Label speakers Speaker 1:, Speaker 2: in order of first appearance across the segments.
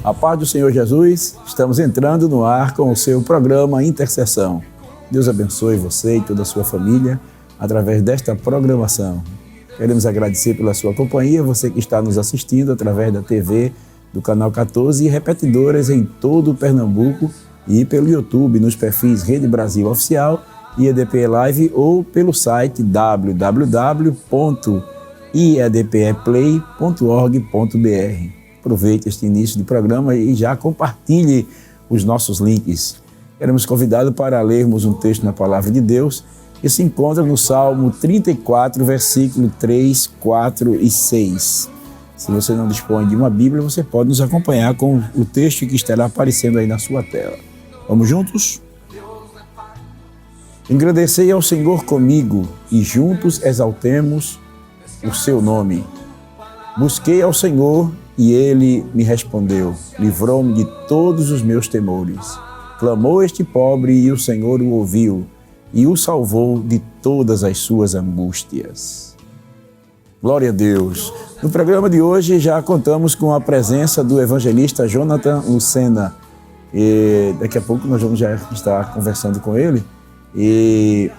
Speaker 1: A paz do Senhor Jesus, estamos entrando no ar com o seu programa Intercessão. Deus abençoe você e toda a sua família através desta programação. Queremos agradecer pela sua companhia, você que está nos assistindo através da TV do Canal 14 e repetidoras em todo o Pernambuco e pelo YouTube nos perfis Rede Brasil Oficial e EDP Live ou pelo site www.iedpeplay.org.br. Aproveite este início de programa e já compartilhe os nossos links. Queremos convidá-lo para lermos um texto na Palavra de Deus que se encontra no Salmo 34, versículo 3, 4 e 6. Se você não dispõe de uma Bíblia, você pode nos acompanhar com o texto que estará aparecendo aí na sua tela. Vamos juntos? Engrandecei ao Senhor comigo e juntos exaltemos o seu nome. Busquei ao Senhor e ele me respondeu, livrou-me de todos os meus temores. Clamou este pobre e o Senhor o ouviu e o salvou de todas as suas angústias. Glória a Deus! No programa de hoje já contamos com a presença do evangelista Jonathan Lucena. E daqui a pouco nós vamos já estar conversando com ele. E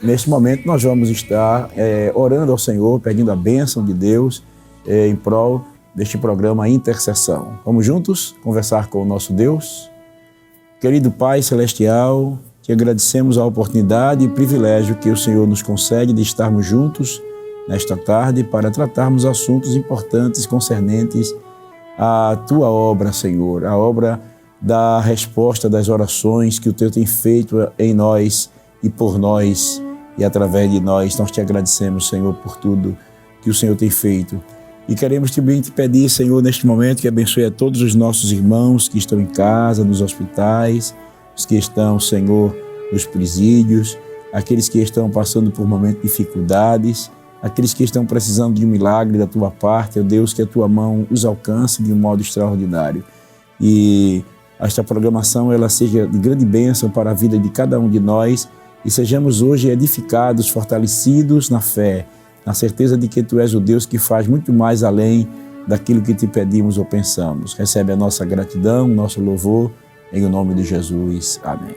Speaker 1: neste momento nós vamos estar orando ao Senhor, pedindo a bênção de Deus em prol deste programa Intercessão. Vamos juntos conversar com o nosso Deus? Querido Pai Celestial, te agradecemos a oportunidade e privilégio que o Senhor nos concede de estarmos juntos nesta tarde para tratarmos assuntos importantes concernentes à Tua obra, Senhor, a obra da resposta das orações que o Teu tem feito em nós e por nós e através de nós. Nós te agradecemos, Senhor, por tudo que o Senhor tem feito. E queremos também te pedir, Senhor, neste momento, que abençoe a todos os nossos irmãos que estão em casa, nos hospitais, os que estão, Senhor, nos presídios, aqueles que estão passando por momentos de dificuldades, aqueles que estão precisando de um milagre da Tua parte, ó Deus, que a Tua mão os alcance de um modo extraordinário. E esta programação ela seja de grande bênção para a vida de cada um de nós e sejamos hoje edificados, fortalecidos na fé, na certeza de que Tu és o Deus que faz muito mais além daquilo que Te pedimos ou pensamos. Recebe a nossa gratidão, o nosso louvor, em o nome de Jesus. Amém.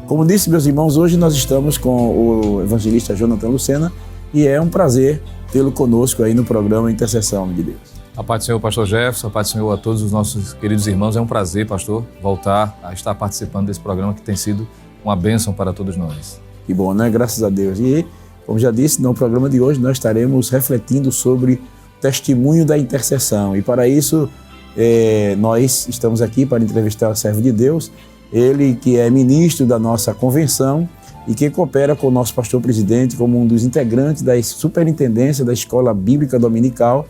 Speaker 1: Como disse, meus irmãos, hoje nós estamos com o evangelista Jonathan Lucena e é um prazer tê-lo conosco aí no programa Intercessão de Deus.
Speaker 2: A paz do Senhor, pastor Jefferson, a paz do Senhor a todos os nossos queridos irmãos. É um prazer, pastor, voltar a estar participando desse programa que tem sido uma bênção para todos nós.
Speaker 1: Que bom, né? Graças a Deus. E, como já disse, no programa de hoje nós estaremos refletindo sobre o testemunho da intercessão. E para isso, nós estamos aqui para entrevistar o servo de Deus, ele que é ministro da nossa convenção e que coopera com o nosso pastor-presidente como um dos integrantes da superintendência da Escola Bíblica Dominical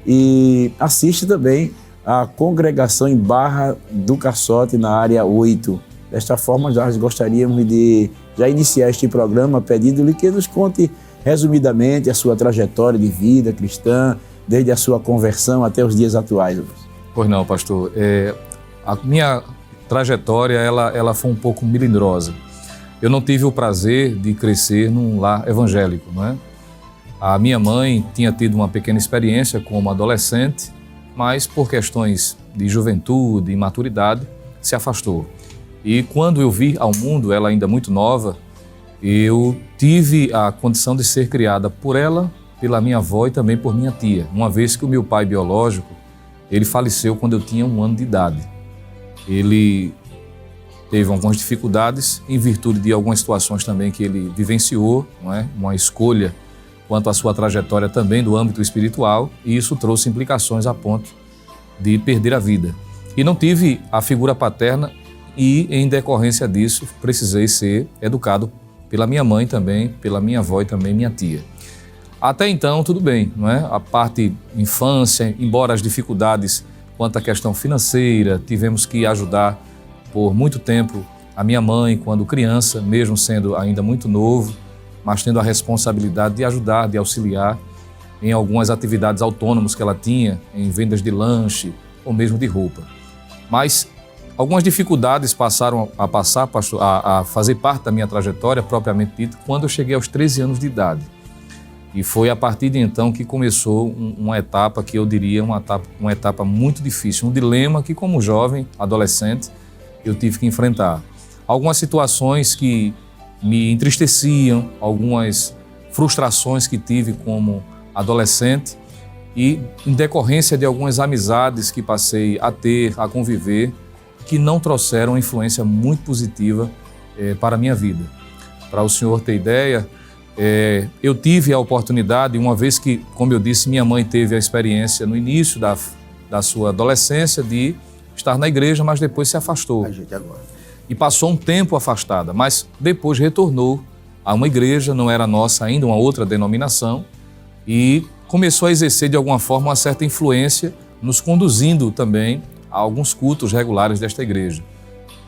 Speaker 1: e assiste também a congregação em Barra do Caçote, na área 8. Desta forma, nós gostaríamos de já iniciar este programa pedindo-lhe que nos conte resumidamente a sua trajetória de vida cristã, desde a sua conversão até os dias atuais.
Speaker 2: Pois não, pastor. A minha trajetória ela foi um pouco melindrosa. Eu não tive o prazer de crescer num lar evangélico, não é? A minha mãe tinha tido uma pequena experiência como adolescente, mas por questões de juventude e maturidade se afastou. E quando eu vi ao mundo, ela ainda muito nova, eu tive a condição de ser criada por ela, pela minha avó e também por minha tia, uma vez que o meu pai biológico, ele faleceu quando eu tinha 1 ano de idade. Ele teve algumas dificuldades em virtude de algumas situações também que ele vivenciou, não é? Uma escolha quanto à sua trajetória também do âmbito espiritual, e isso trouxe implicações a ponto de perder a vida. E não tive a figura paterna e, em decorrência disso, precisei ser educado pela minha mãe também, pela minha avó e também minha tia. Até então, tudo bem, não é? A parte infância, embora as dificuldades quanto à questão financeira, tivemos que ajudar por muito tempo a minha mãe quando criança, mesmo sendo ainda muito novo, mas tendo a responsabilidade de ajudar, de auxiliar em algumas atividades autônomas que ela tinha, em vendas de lanche ou mesmo de roupa. Mas algumas dificuldades passaram a fazer parte da minha trajetória, propriamente dita, quando eu cheguei aos 13 anos de idade. E foi a partir de então que começou uma etapa que eu diria uma etapa muito difícil, um dilema que como jovem, adolescente, eu tive que enfrentar. Algumas situações que me entristeciam, algumas frustrações que tive como adolescente e em decorrência de algumas amizades que passei a ter, a conviver, que não trouxeram uma influência muito positiva para a minha vida. Para o senhor ter ideia, eu tive a oportunidade, uma vez que, como eu disse, minha mãe teve a experiência no início da sua adolescência de estar na igreja, mas depois se afastou. E passou um tempo afastada, mas depois retornou a uma igreja, não era nossa ainda, uma outra denominação, e começou a exercer de alguma forma uma certa influência, nos conduzindo também a alguns cultos regulares desta igreja.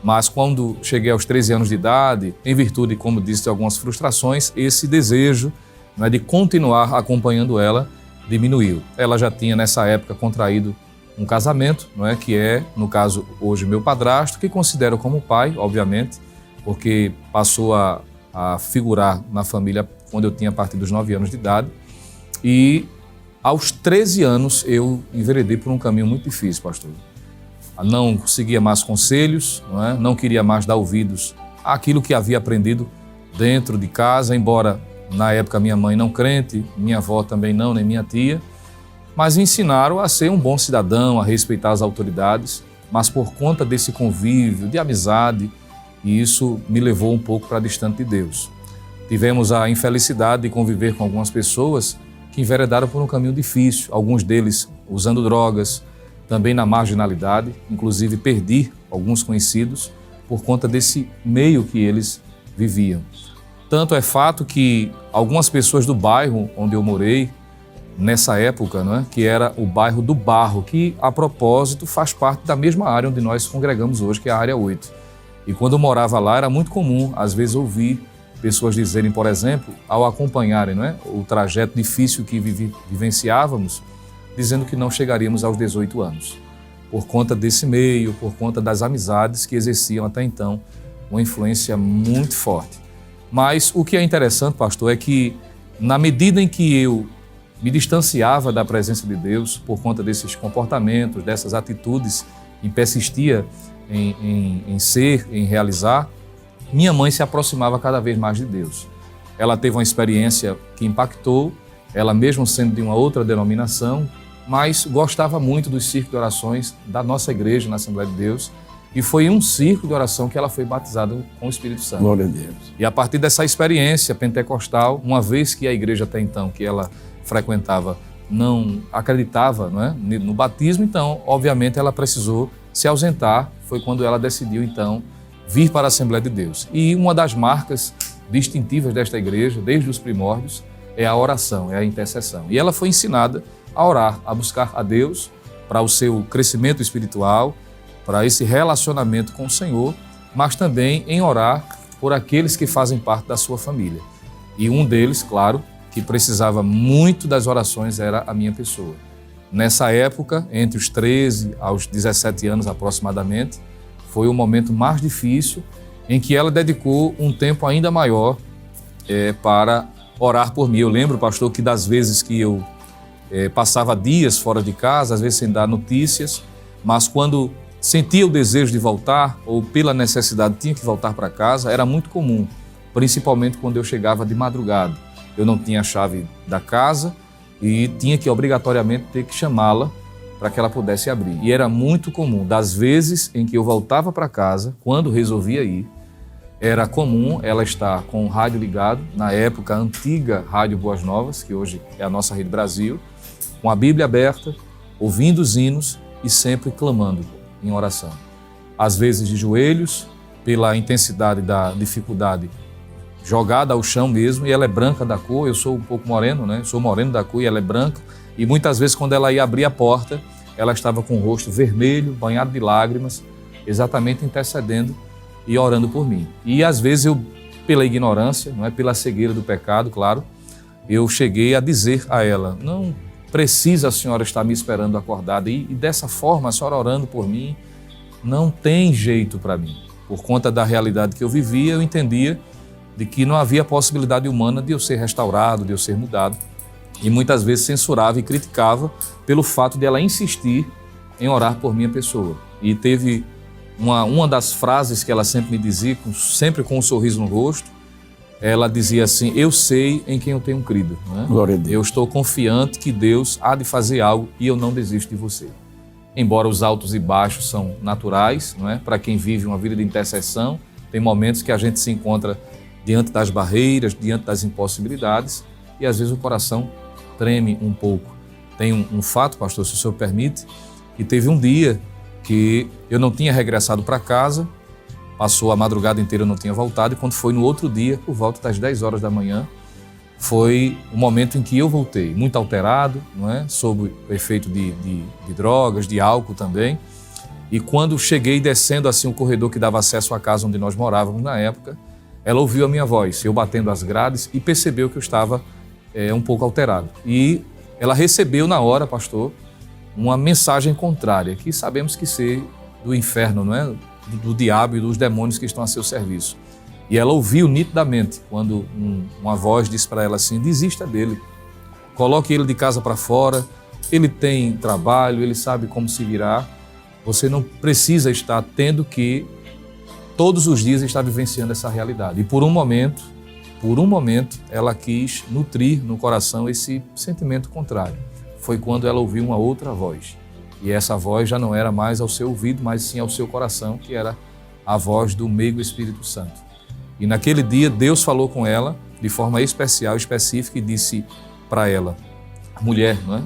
Speaker 2: Mas quando cheguei aos 13 anos de idade, em virtude, como disse, de algumas frustrações, esse desejo, né, de continuar acompanhando ela diminuiu. Ela já tinha nessa época contraído um casamento, não é, que é, no caso, hoje meu padrasto, que considero como pai, obviamente, porque passou a figurar na família quando eu tinha a partir dos 9 anos de idade. E aos 13 anos eu enveredei por um caminho muito difícil, pastor. Não seguia mais conselhos, não queria mais dar ouvidos àquilo que havia aprendido dentro de casa, embora na época minha mãe não crente, minha avó também não, nem minha tia, mas me ensinaram a ser um bom cidadão, a respeitar as autoridades, mas por conta desse convívio, de amizade, e isso me levou um pouco para distante de Deus. Tivemos a infelicidade de conviver com algumas pessoas que enveredaram por um caminho difícil, alguns deles usando drogas, também na marginalidade, inclusive perdi alguns conhecidos por conta desse meio que eles viviam. Tanto é fato que algumas pessoas do bairro onde eu morei, nessa época, que era o bairro do Barro, que a propósito faz parte da mesma área onde nós congregamos hoje, que é a área 8. E quando eu morava lá era muito comum, às vezes, ouvir pessoas dizerem, por exemplo, ao acompanharem o trajeto difícil que vivenciávamos, dizendo que não chegaríamos aos 18 anos, por conta desse meio, por conta das amizades que exerciam até então uma influência muito forte. Mas o que é interessante, pastor, é que na medida em que eu me distanciava da presença de Deus por conta desses comportamentos, dessas atitudes que persistia em realizar, minha mãe se aproximava cada vez mais de Deus. Ela teve uma experiência que impactou, ela mesmo sendo de uma outra denominação, mas gostava muito dos círculos de orações da nossa igreja, na Assembleia de Deus, e foi em um círculo de oração que ela foi batizada com o Espírito Santo.
Speaker 1: Glória a Deus.
Speaker 2: E a partir dessa experiência pentecostal, uma vez que a igreja até então, que ela frequentava, não acreditava no batismo, então, obviamente, ela precisou se ausentar, foi quando ela decidiu, então, vir para a Assembleia de Deus. E uma das marcas distintivas desta igreja, desde os primórdios, é a oração, é a intercessão. E ela foi ensinada a orar, a buscar a Deus para o seu crescimento espiritual, para esse relacionamento com o Senhor, mas também em orar por aqueles que fazem parte da sua família. E um deles, claro, que precisava muito das orações era a minha pessoa. Nessa época, entre os 13 aos 17 anos aproximadamente, foi o momento mais difícil em que ela dedicou um tempo ainda maior para orar por mim. Eu lembro, pastor, que das vezes que eu passava dias fora de casa, às vezes sem dar notícias, mas quando sentia o desejo de voltar ou pela necessidade tinha que voltar para casa, era muito comum, principalmente quando eu chegava de madrugada. Eu não tinha a chave da casa e tinha que obrigatoriamente ter que chamá-la para que ela pudesse abrir. E era muito comum, das vezes em que eu voltava para casa, quando resolvia ir, era comum ela estar com o rádio ligado, na época a antiga Rádio Boas Novas, que hoje é a nossa Rede Brasil, com a Bíblia aberta, ouvindo os hinos e sempre clamando em oração. Às vezes de joelhos, pela intensidade da dificuldade, jogada ao chão mesmo, e ela é branca da cor, eu sou um pouco moreno, Eu sou moreno da cor e ela é branca, e muitas vezes quando ela ia abrir a porta, ela estava com o rosto vermelho, banhado de lágrimas, exatamente intercedendo e orando por mim. E às vezes eu, pela ignorância, pela cegueira do pecado, claro, eu cheguei a dizer a ela, não precisa a senhora estar me esperando acordada, e dessa forma, a senhora orando por mim, não tem jeito para mim. Por conta da realidade que eu vivia, eu entendia de que não havia possibilidade humana de eu ser restaurado, de eu ser mudado, e muitas vezes censurava e criticava pelo fato de ela insistir em orar por minha pessoa. E teve uma das frases que ela sempre me dizia, sempre com um sorriso no rosto, ela dizia assim: eu sei em quem eu tenho crido, né?
Speaker 1: Glória a Deus.
Speaker 2: Eu estou confiante que Deus há de fazer algo e eu não desisto de você. Embora os altos e baixos são naturais, não é? Para quem vive uma vida de intercessão, tem momentos que a gente se encontra diante das barreiras, diante das impossibilidades, e às vezes o coração treme um pouco. Tem um fato, pastor, se o senhor permite, que teve um dia que eu não tinha regressado para casa, passou a madrugada inteira, eu não tinha voltado, e quando foi no outro dia, por volta das 10 horas da manhã, foi o momento em que eu voltei, muito alterado, não é? Sob o efeito de drogas, de álcool também. E quando cheguei descendo assim o corredor que dava acesso à casa onde nós morávamos na época, ela ouviu a minha voz, eu batendo as grades, e percebeu que eu estava um pouco alterado. E ela recebeu na hora, pastor, uma mensagem contrária, que sabemos que ser do inferno, não é? Do diabo e dos demônios que estão a seu serviço. E ela ouviu nitidamente quando uma voz disse para ela assim: desista dele, coloque ele de casa para fora, ele tem trabalho, ele sabe como se virar, você não precisa estar tendo que todos os dias estar vivenciando essa realidade. E por um momento, ela quis nutrir no coração esse sentimento contrário. Foi quando ela ouviu uma outra voz. E essa voz já não era mais ao seu ouvido, mas sim ao seu coração, que era a voz do meigo Espírito Santo. E naquele dia Deus falou com ela de forma especial, específica, e disse para ela: mulher, não é?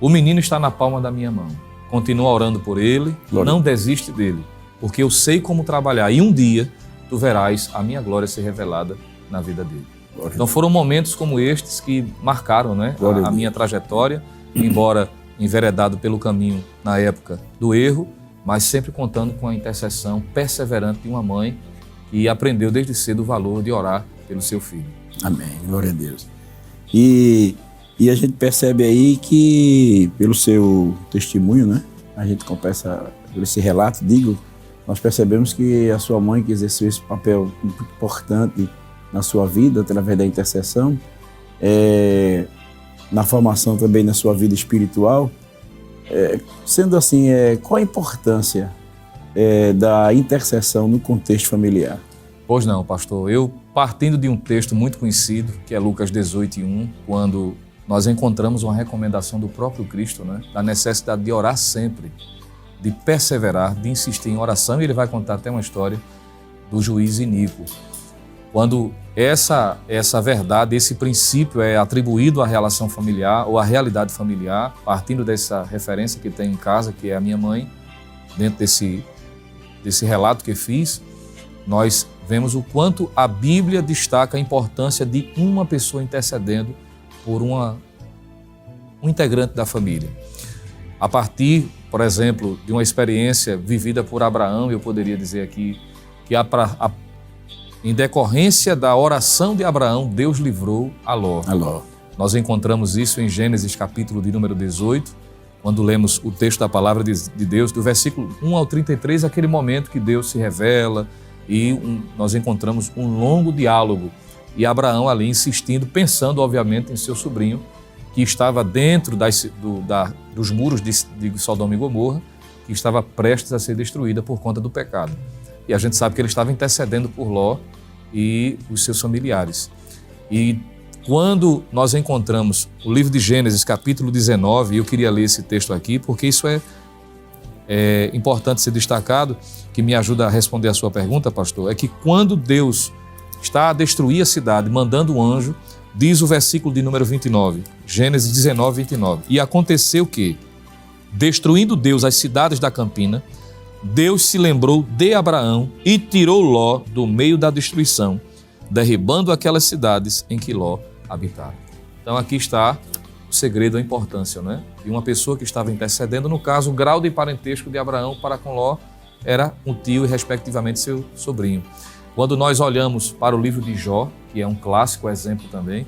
Speaker 2: O menino está na palma da minha mão. Continua orando por ele, glória. Não desiste dele, porque eu sei como trabalhar. E um dia tu verás a minha glória ser revelada na vida dele. Glória. Então foram momentos como estes que marcaram, né, a minha trajetória, embora enveredado pelo caminho na época do erro, mas sempre contando com a intercessão perseverante de uma mãe que aprendeu desde cedo o valor de orar pelo seu filho.
Speaker 1: Amém, glória a Deus. E a gente percebe aí que, pelo seu testemunho, né, a gente começa, por esse relato, nós percebemos que a sua mãe, que exerceu esse papel muito importante na sua vida, através da intercessão, na formação também na sua vida espiritual. Sendo assim, qual a importância da intercessão no contexto familiar?
Speaker 2: Pois não, pastor. Eu, partindo de um texto muito conhecido, que é Lucas 18:1, quando nós encontramos uma recomendação do próprio Cristo, né, da necessidade de orar sempre, de perseverar, de insistir em oração, e ele vai contar até uma história do juiz iníquo. Quando essa verdade, esse princípio é atribuído à relação familiar ou à realidade familiar, partindo dessa referência que tem em casa, que é a minha mãe, dentro desse relato que fiz, nós vemos o quanto a Bíblia destaca a importância de uma pessoa intercedendo por um integrante da família. A partir, por exemplo, de uma experiência vivida por Abraão, eu poderia dizer aqui que em decorrência da oração de Abraão, Deus livrou a Ló. Nós encontramos isso em Gênesis capítulo de número 18, quando lemos o texto da palavra de Deus, do versículo 1 ao 33, aquele momento que Deus se revela, e nós encontramos um longo diálogo. E Abraão ali insistindo, pensando obviamente em seu sobrinho, que estava dentro dos muros de Sodoma e Gomorra, que estava prestes a ser destruída por conta do pecado. E a gente sabe que ele estava intercedendo por Ló e os seus familiares. E quando nós encontramos o livro de Gênesis, capítulo 19, e eu queria ler esse texto aqui, porque isso é importante ser destacado, que me ajuda a responder a sua pergunta, pastor, é que quando Deus está a destruir a cidade, mandando um anjo, diz o versículo de número 29, Gênesis 19, 29, e aconteceu que, destruindo Deus as cidades da campina, Deus se lembrou de Abraão e tirou Ló do meio da destruição, derribando aquelas cidades em que Ló habitava. Então aqui está o segredo, a importância, né, de uma pessoa que estava intercedendo. No caso, o grau de parentesco de Abraão para com Ló era um tio e respectivamente seu sobrinho. Quando nós olhamos para o livro de Jó, que é um clássico exemplo também,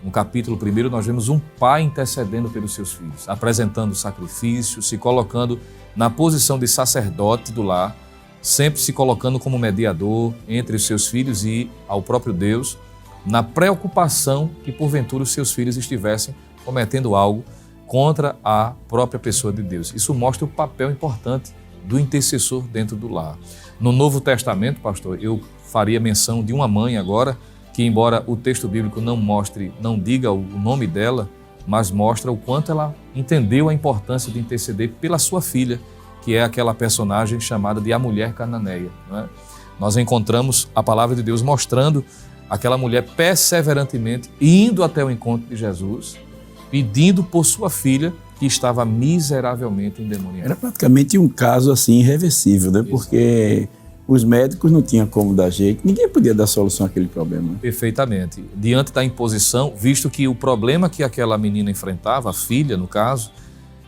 Speaker 2: no capítulo 1 nós vemos um pai intercedendo pelos seus filhos, apresentando sacrifício, se colocando na posição de sacerdote do lar, sempre se colocando como mediador entre os seus filhos e ao próprio Deus, na preocupação que porventura os seus filhos estivessem cometendo algo contra a própria pessoa de Deus. Isso mostra o papel importante do intercessor dentro do lar. No Novo Testamento, pastor, eu faria menção de uma mãe agora, que embora o texto bíblico não diga o nome dela, mas mostra o quanto ela entendeu a importância de interceder pela sua filha, que é aquela personagem chamada de a mulher cananeia, não é? Nós encontramos a palavra de Deus mostrando aquela mulher perseverantemente indo até o encontro de Jesus, pedindo por sua filha que estava miseravelmente endemoniada.
Speaker 1: Era praticamente um caso assim irreversível, né? Porque os médicos não tinham como dar jeito, ninguém podia dar solução àquele problema.
Speaker 2: Perfeitamente. Diante da imposição, visto que o problema que aquela menina enfrentava, a filha no caso,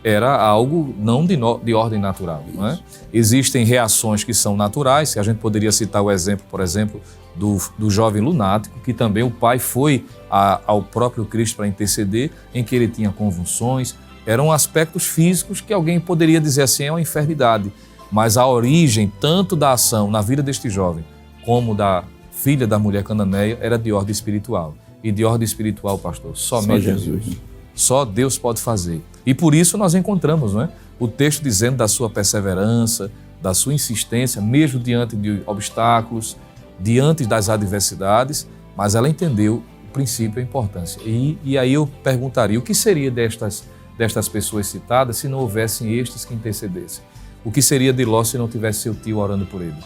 Speaker 2: era algo não de ordem natural, não é? Existem reações que são naturais, a gente poderia citar o exemplo, por exemplo, do jovem lunático, que também o pai foi ao próprio Cristo para interceder, em que ele tinha convulsões. Eram aspectos físicos que alguém poderia dizer assim, é uma enfermidade, mas a origem tanto da ação na vida deste jovem, como da filha da mulher cananeia, era de ordem espiritual. E de ordem espiritual, pastor, somente Jesus. Só Deus pode fazer. E por isso nós encontramos, não é, o texto dizendo da sua perseverança, da sua insistência, mesmo diante de obstáculos, diante das adversidades, mas ela entendeu o princípio e a importância. E aí eu perguntaria, o que seria destas pessoas citadas se não houvessem estes que intercedessem? O que seria de Ló se não tivesse seu tio orando por ele?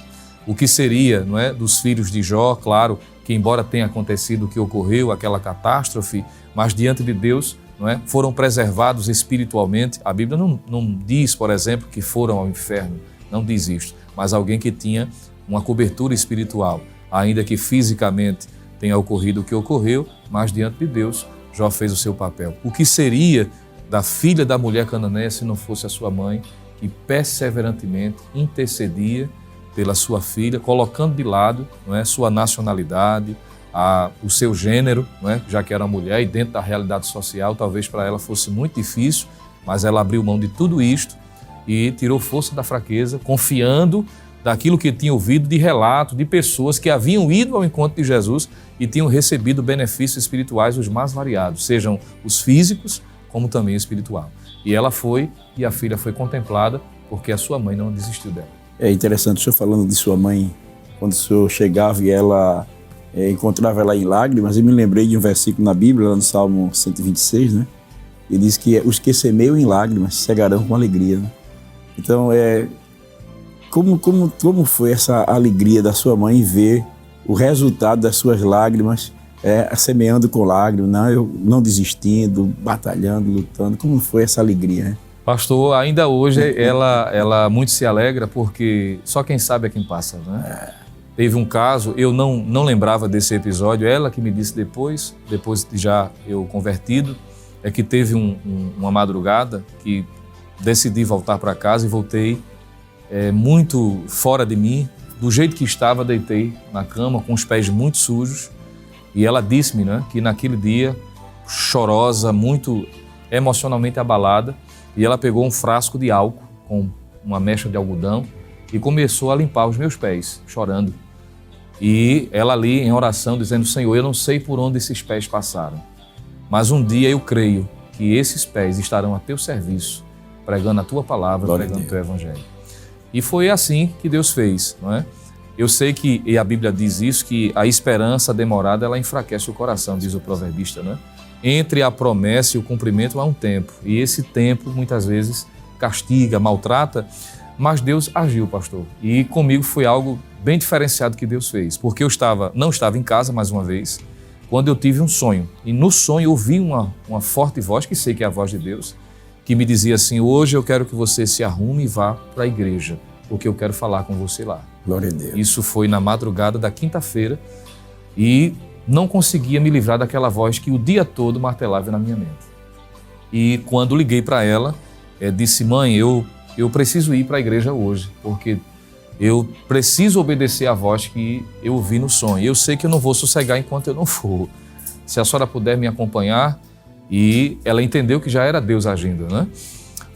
Speaker 2: O que seria, não é, dos filhos de Jó? Claro que embora tenha acontecido o que ocorreu, aquela catástrofe, mas diante de Deus, não é, foram preservados espiritualmente. A Bíblia não diz, por exemplo, que foram ao inferno, não diz isto, mas alguém que tinha uma cobertura espiritual, ainda que fisicamente tenha ocorrido o que ocorreu, mas diante de Deus, Jó fez o seu papel. O que seria da filha da mulher cananeia se não fosse a sua mãe, que perseverantemente intercedia pela sua filha, colocando de lado, não é, sua nacionalidade, o seu gênero, não é, já que era mulher e dentro da realidade social, talvez para ela fosse muito difícil, mas ela abriu mão de tudo isto e tirou força da fraqueza, confiando daquilo que tinha ouvido de relatos de pessoas que haviam ido ao encontro de Jesus e tinham recebido benefícios espirituais os mais variados, sejam os físicos como também o espiritual. E ela foi, e a filha foi contemplada, porque a sua mãe não desistiu dela. É
Speaker 1: interessante o senhor falando de sua mãe, quando o senhor chegava e ela encontrava ela em lágrimas, eu me lembrei de um versículo na Bíblia, lá no Salmo 126, né? E diz que os que semeiam em lágrimas cegarão com alegria, né? Então, como foi essa alegria da sua mãe ver o resultado das suas lágrimas, semeando com lágrimas, não desistindo, batalhando, lutando? Como foi essa alegria, né?
Speaker 2: Pastor, ainda hoje ela muito se alegra, porque só quem sabe é quem passa, né? Teve um caso, eu não lembrava desse episódio, ela que me disse depois de já eu convertido, é que teve uma madrugada que decidi voltar para casa e voltei muito fora de mim, do jeito que estava, deitei na cama com os pés muito sujos, e ela disse-me, né, que naquele dia, chorosa, muito emocionalmente abalada, e ela pegou um frasco de álcool com uma mecha de algodão e começou a limpar os meus pés, chorando. E ela ali em oração dizendo, Senhor, eu não sei por onde esses pés passaram, mas um dia eu creio que esses pés estarão a teu serviço, pregando a tua palavra, pregando o teu evangelho. E foi assim que Deus fez, não é? Eu sei que, e a Bíblia diz isso, que a esperança demorada, ela enfraquece o coração, diz o proverbista, né? Entre a promessa e o cumprimento há um tempo, e esse tempo muitas vezes castiga, maltrata, mas Deus agiu, pastor. E comigo foi algo bem diferenciado que Deus fez, porque eu não estava em casa mais uma vez, quando eu tive um sonho. E no sonho eu ouvi uma forte voz, que sei que é a voz de Deus, que me dizia assim, hoje eu quero que você se arrume e vá para a igreja, porque eu quero falar com você lá.
Speaker 1: Glória a Deus.
Speaker 2: Isso foi na madrugada da quinta-feira e não conseguia me livrar daquela voz que o dia todo martelava na minha mente. E quando liguei para ela, disse, mãe, eu preciso ir para a igreja hoje, porque eu preciso obedecer à voz que eu ouvi no sonho. Eu sei que eu não vou sossegar enquanto eu não for. Se a senhora puder me acompanhar. E ela entendeu que já era Deus agindo, né?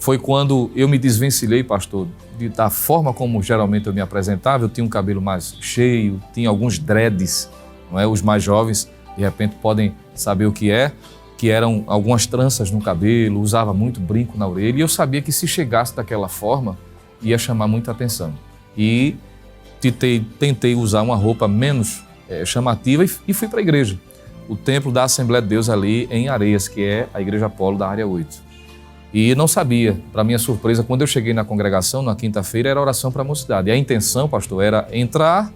Speaker 2: Foi quando eu me desvencilhei, pastor, da forma como geralmente eu me apresentava. Eu tinha um cabelo mais cheio, tinha alguns dreads, não é? Os mais jovens de repente podem saber o que é, que eram algumas tranças no cabelo, usava muito brinco na orelha, e eu sabia que se chegasse daquela forma, ia chamar muita atenção. E tentei usar uma roupa menos chamativa e fui para a igreja. O templo da Assembleia de Deus ali em Areias, que é a Igreja Apolo da Área 8. E não sabia, para minha surpresa, quando eu cheguei na congregação, na quinta-feira, era oração para a mocidade. E a intenção, pastor, era entrar,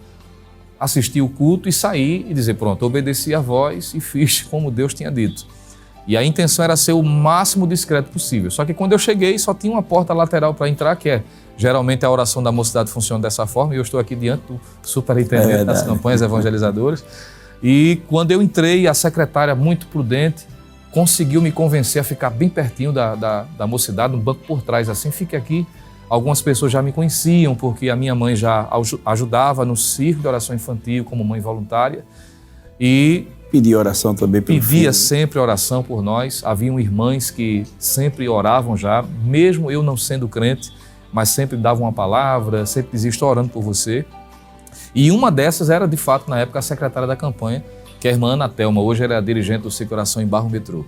Speaker 2: assistir o culto e sair e dizer, pronto, obedeci a voz e fiz como Deus tinha dito. E a intenção era ser o máximo discreto possível. Só que quando eu cheguei, só tinha uma porta lateral para entrar, que geralmente a oração da mocidade funciona dessa forma, e eu estou aqui diante do superintendente das campanhas evangelizadoras. E quando eu entrei, a secretária, muito prudente, conseguiu me convencer a ficar bem pertinho da mocidade, no banco por trás, assim, fique aqui. Algumas pessoas já me conheciam, porque a minha mãe já ajudava no circo de oração infantil como mãe voluntária. E
Speaker 1: pedia oração também pelo filho.
Speaker 2: Pedia sempre oração por nós. Haviam irmãs que sempre oravam já, mesmo eu não sendo crente, mas sempre davam uma palavra, sempre diziam, estou orando por você. E uma dessas era, de fato, na época, a secretária da campanha, que é a irmã Ana Thelma. Hoje ela é a dirigente do Circo de Oração em Barro Metrô.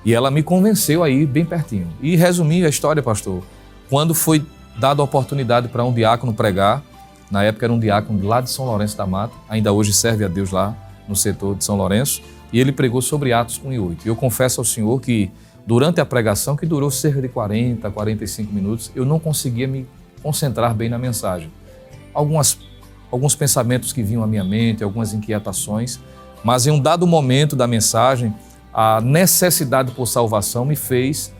Speaker 2: E ela me convenceu aí bem pertinho. E resumi a história, pastor, quando foi dada a oportunidade para um diácono pregar, na época era um diácono lá de São Lourenço da Mata, ainda hoje serve a Deus lá no setor de São Lourenço, e ele pregou sobre Atos 1 e 8. E eu confesso ao senhor que durante a pregação, que durou cerca de 40, 45 minutos, eu não conseguia me concentrar bem na mensagem. Alguns pensamentos que vinham à minha mente, algumas inquietações, mas em um dado momento da mensagem, a necessidade por salvação me fez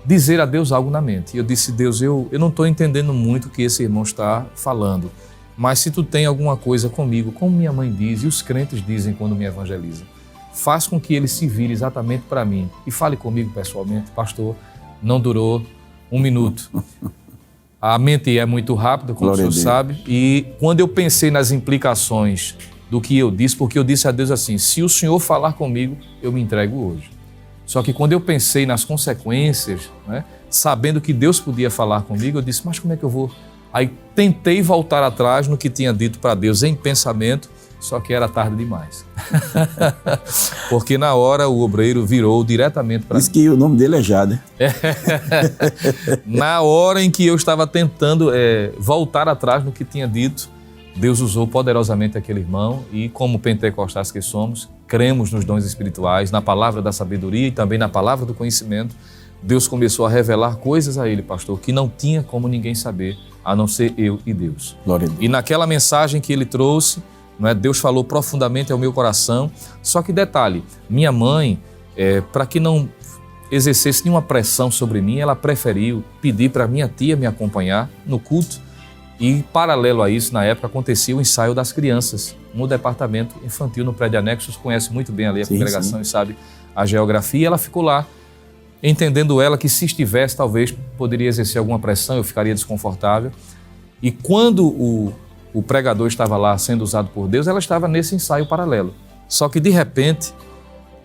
Speaker 2: dizer a Deus algo na mente. E eu disse, Deus, eu não estou entendendo muito o que esse irmão está falando, mas se tu tem alguma coisa comigo, como minha mãe diz e os crentes dizem quando me evangelizam, faz com que ele se vire exatamente para mim e fale comigo pessoalmente. Pastor, não durou 1 minuto. A mente é muito rápida, como
Speaker 1: Glória
Speaker 2: o senhor sabe, e quando eu pensei nas implicações do que eu disse, porque eu disse a Deus assim, se o senhor falar comigo, eu me entrego hoje. Só que quando eu pensei nas consequências, né, sabendo que Deus podia falar comigo, eu disse, mas como é que eu vou? Aí tentei voltar atrás no que tinha dito para Deus em pensamento, só que era tarde demais. Porque na hora o obreiro virou diretamente para mim.
Speaker 1: Diz que o nome dele é Jade.
Speaker 2: Na hora em que eu estava tentando voltar atrás no que tinha dito, Deus usou poderosamente aquele irmão e, como pentecostais que somos, cremos nos dons espirituais, na palavra da sabedoria e também na palavra do conhecimento. Deus começou a revelar coisas a ele, pastor, que não tinha como ninguém saber, a não ser eu e Deus.
Speaker 1: Glória a Deus.
Speaker 2: E naquela mensagem que ele trouxe, Deus falou profundamente ao meu coração. Só que detalhe, minha mãe, para que não exercesse nenhuma pressão sobre mim, ela preferiu pedir para minha tia me acompanhar no culto. E, paralelo a isso, na época, acontecia o ensaio das crianças no departamento infantil, no prédio anexo. Você conhece muito bem ali a congregação e sabe a geografia. E ela ficou lá, entendendo ela que se estivesse, talvez poderia exercer alguma pressão, eu ficaria desconfortável. E quando o pregador estava lá sendo usado por Deus, ela estava nesse ensaio paralelo. Só que, de repente,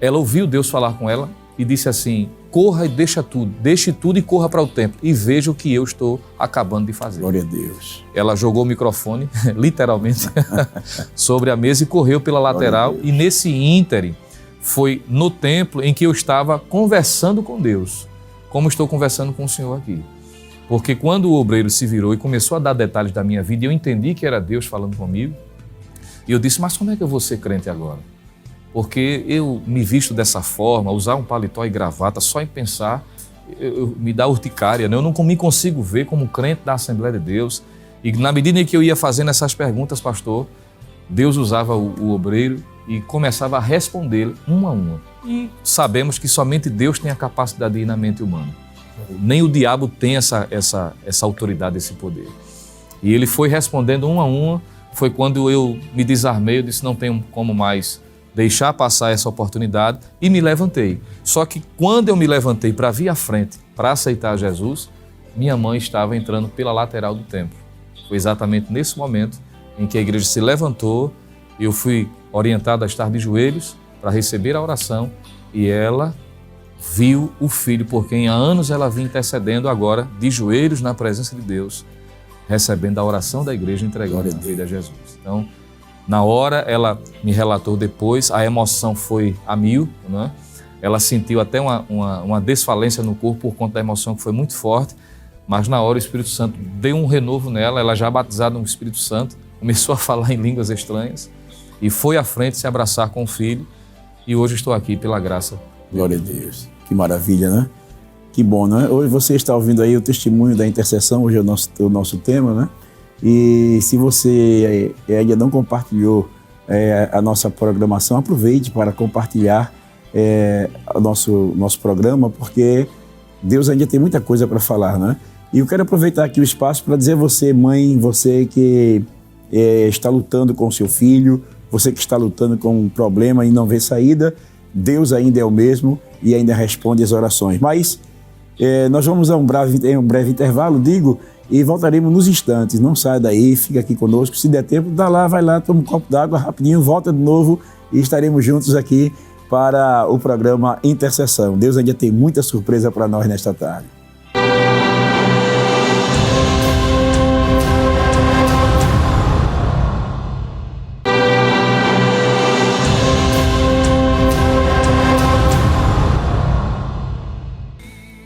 Speaker 2: ela ouviu Deus falar com ela e disse assim, corra e deixe tudo e corra para o templo e veja o que eu estou acabando de fazer.
Speaker 1: Glória a Deus.
Speaker 2: Ela jogou o microfone, literalmente, sobre a mesa e correu pela lateral. E nesse ínterim, foi no templo em que eu estava conversando com Deus, como estou conversando com o Senhor aqui. Porque quando o obreiro se virou e começou a dar detalhes da minha vida, eu entendi que era Deus falando comigo. E eu disse, mas como é que eu vou ser crente agora? Porque eu me visto dessa forma, usar um paletó e gravata, só em pensar, me dá urticária, né? Eu não me consigo ver como crente da Assembleia de Deus. E na medida em que eu ia fazendo essas perguntas, pastor, Deus usava o obreiro e começava a responder uma a uma. E sabemos que somente Deus tem a capacidade de ir na mente humana. Nem o diabo tem essa autoridade, esse poder. E ele foi respondendo uma a uma. Foi quando eu me desarmei, eu disse, não tenho como mais deixar passar essa oportunidade e me levantei. Só que quando eu me levantei para vir à frente, para aceitar Jesus, minha mãe estava entrando pela lateral do templo. Foi exatamente nesse momento em que a igreja se levantou, eu fui orientado a estar de joelhos para receber a oração e ela viu o filho por quem há anos ela vinha intercedendo, agora de joelhos na presença de Deus, recebendo a oração da igreja, entregando a vida a Jesus. Então, Na hora, ela me relatou depois, a emoção foi a mil, né? Ela sentiu até uma desfalência no corpo por conta da emoção que foi muito forte, mas na hora o Espírito Santo deu um renovo nela, ela já batizada no Espírito Santo, começou a falar em línguas estranhas e foi à frente se abraçar com o filho, e hoje estou aqui pela graça.
Speaker 1: Glória a Deus. Que maravilha, né? Que bom, né? Hoje você está ouvindo aí o testemunho da intercessão, hoje é o nosso tema, né? E se você ainda não compartilhou a nossa programação, aproveite para compartilhar o nosso programa, porque Deus ainda tem muita coisa para falar, né? E eu quero aproveitar aqui o espaço para dizer a você, mãe, você que está lutando com o seu filho, você que está lutando com um problema e não vê saída, Deus ainda é o mesmo e ainda responde as orações. Mas nós vamos a um breve intervalo, e voltaremos nos instantes. Não saia daí, fica aqui conosco. Se der tempo, vai lá, toma um copo d'água rapidinho, volta de novo e estaremos juntos aqui para o programa Intercessão. Deus ainda tem muita surpresa para nós nesta tarde.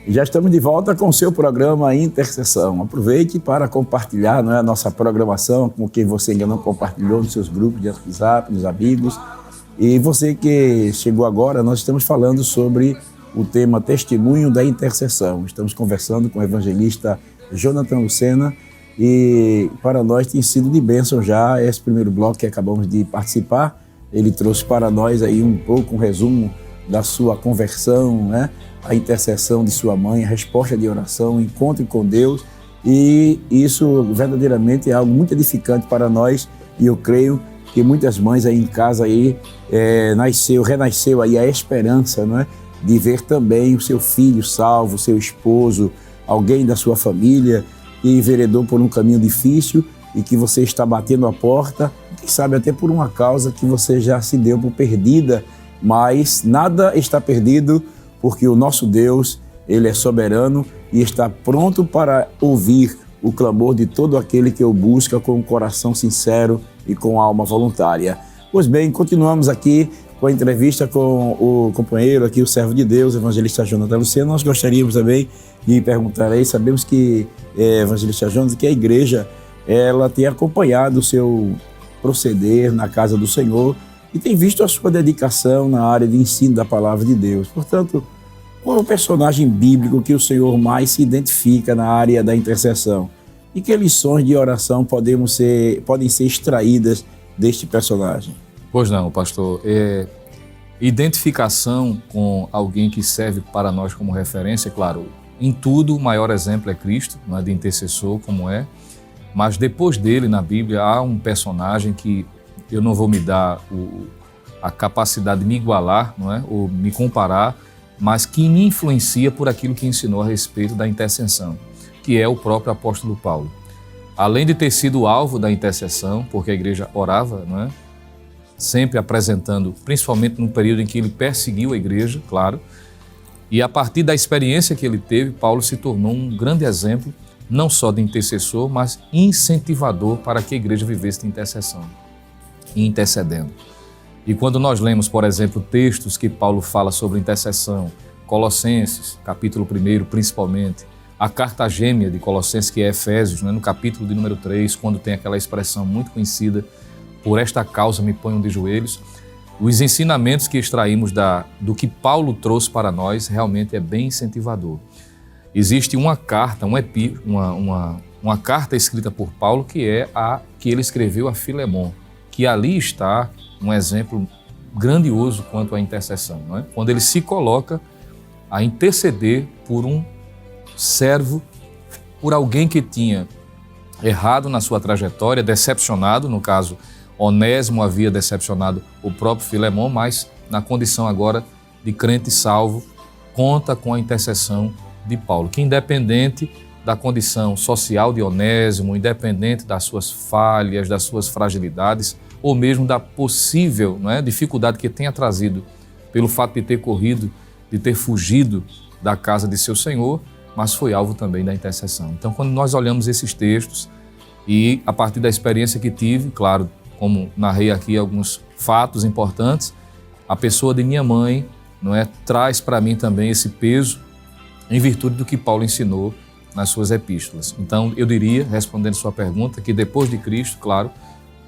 Speaker 1: Já estamos de volta com o seu programa Intercessão. Aproveite para compartilhar, a nossa programação com quem você ainda não compartilhou nos seus grupos de WhatsApp, nos amigos. E você que chegou agora, nós estamos falando sobre o tema Testemunho da Intercessão. Estamos conversando com o evangelista Jonathan Lucena e para nós tem sido de bênção já esse primeiro bloco que acabamos de participar. Ele trouxe para nós aí um pouco um resumo da sua conversão, né? A intercessão de sua mãe, a resposta de oração, o encontro com Deus, e isso verdadeiramente é algo muito edificante para nós, e eu creio que muitas mães aí em casa aí renasceu aí a esperança, não é? De ver também o seu filho salvo, o seu esposo, alguém da sua família que enveredou por um caminho difícil e que você está batendo a porta, quem sabe até por uma causa que você já se deu por perdida, mas nada está perdido, porque o nosso Deus, Ele é soberano e está pronto para ouvir o clamor de todo aquele que o busca com um coração sincero e com alma voluntária. Pois bem, continuamos aqui com a entrevista com o companheiro aqui, o servo de Deus, o evangelista Jonathan Lucena. Nós gostaríamos também de perguntar aí, sabemos que, evangelista Jonathan, que a igreja, ela tem acompanhado o seu proceder na casa do Senhor e tem visto a sua dedicação na área de ensino da palavra de Deus. Portanto, qual é o personagem bíblico que o Senhor mais se identifica na área da intercessão? E que lições de oração podem ser extraídas deste personagem?
Speaker 2: Pois não, pastor. Identificação com alguém que serve para nós como referência, claro, em tudo o maior exemplo é Cristo, não é, de intercessor como é, mas depois dele na Bíblia há um personagem que eu não vou me dar a capacidade de me igualar, não é? Ou me comparar, mas que me influencia por aquilo que ensinou a respeito da intercessão, que é o próprio apóstolo Paulo. Além de ter sido alvo da intercessão, porque a igreja orava, não é? Sempre apresentando, principalmente no período em que ele perseguiu a igreja, claro, e a partir da experiência que ele teve, Paulo se tornou um grande exemplo, não só de intercessor, mas incentivador para que a igreja vivesse de intercessão e intercedendo. E quando nós lemos, por exemplo, textos que Paulo fala sobre intercessão, Colossenses, capítulo 1, principalmente, a carta gêmea de Colossenses, que é Efésios, né, no capítulo de número 3, quando tem aquela expressão muito conhecida, por esta causa me ponham de joelhos, os ensinamentos que extraímos do que Paulo trouxe para nós realmente é bem incentivador. Existe uma carta, uma carta escrita por Paulo, que é a que ele escreveu a Filemon, que ali está um exemplo grandioso quanto à intercessão, não é? Quando ele se coloca a interceder por um servo, por alguém que tinha errado na sua trajetória, decepcionado, no caso, Onésimo havia decepcionado o próprio Filemon, mas na condição agora de crente salvo, conta com a intercessão de Paulo, que independente da condição social de Onésimo, independente das suas falhas, das suas fragilidades, ou mesmo da possível, não é, dificuldade que tenha trazido pelo fato de ter corrido, de ter fugido da casa de seu Senhor, mas foi alvo também da intercessão. Então, quando nós olhamos esses textos e a partir da experiência que tive, claro, como narrei aqui alguns fatos importantes, a pessoa de minha mãe, não é, traz para mim também esse peso em virtude do que Paulo ensinou nas suas epístolas. Então, eu diria, respondendo sua pergunta, que depois de Cristo, claro,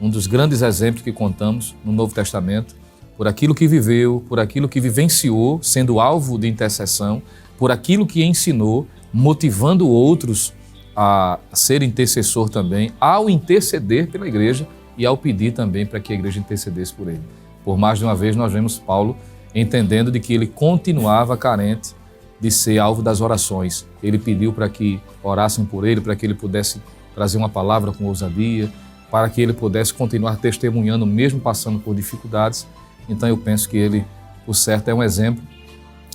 Speaker 2: um dos grandes exemplos que contamos no Novo Testamento, por aquilo que viveu, por aquilo que vivenciou, sendo alvo de intercessão, por aquilo que ensinou, motivando outros a ser intercessor também, ao interceder pela igreja e ao pedir também para que a igreja intercedesse por ele. Por mais de uma vez nós vemos Paulo entendendo de que ele continuava carente de ser alvo das orações. Ele pediu para que orassem por ele, para que ele pudesse trazer uma palavra com ousadia, para que ele pudesse continuar testemunhando mesmo passando por dificuldades. Então eu penso que ele, por certo, é um exemplo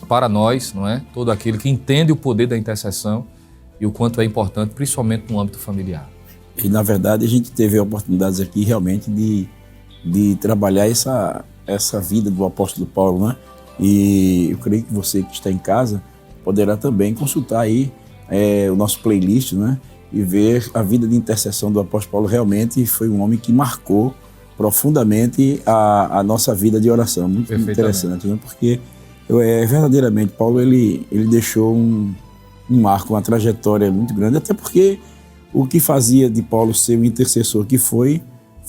Speaker 2: para nós, não é? Todo aquele que entende o poder da intercessão e o quanto é importante, principalmente no âmbito familiar.
Speaker 1: E, na verdade, a gente teve oportunidades aqui realmente de trabalhar essa vida do apóstolo Paulo, né? E eu creio que você que está em casa poderá também consultar aí o nosso playlist, né? E ver a vida de intercessão do apóstolo Paulo. Realmente foi um homem que marcou profundamente a nossa vida de oração. Muito interessante, né? Porque verdadeiramente Paulo ele deixou um marco, uma trajetória muito grande, até porque o que fazia de Paulo ser o intercessor que foi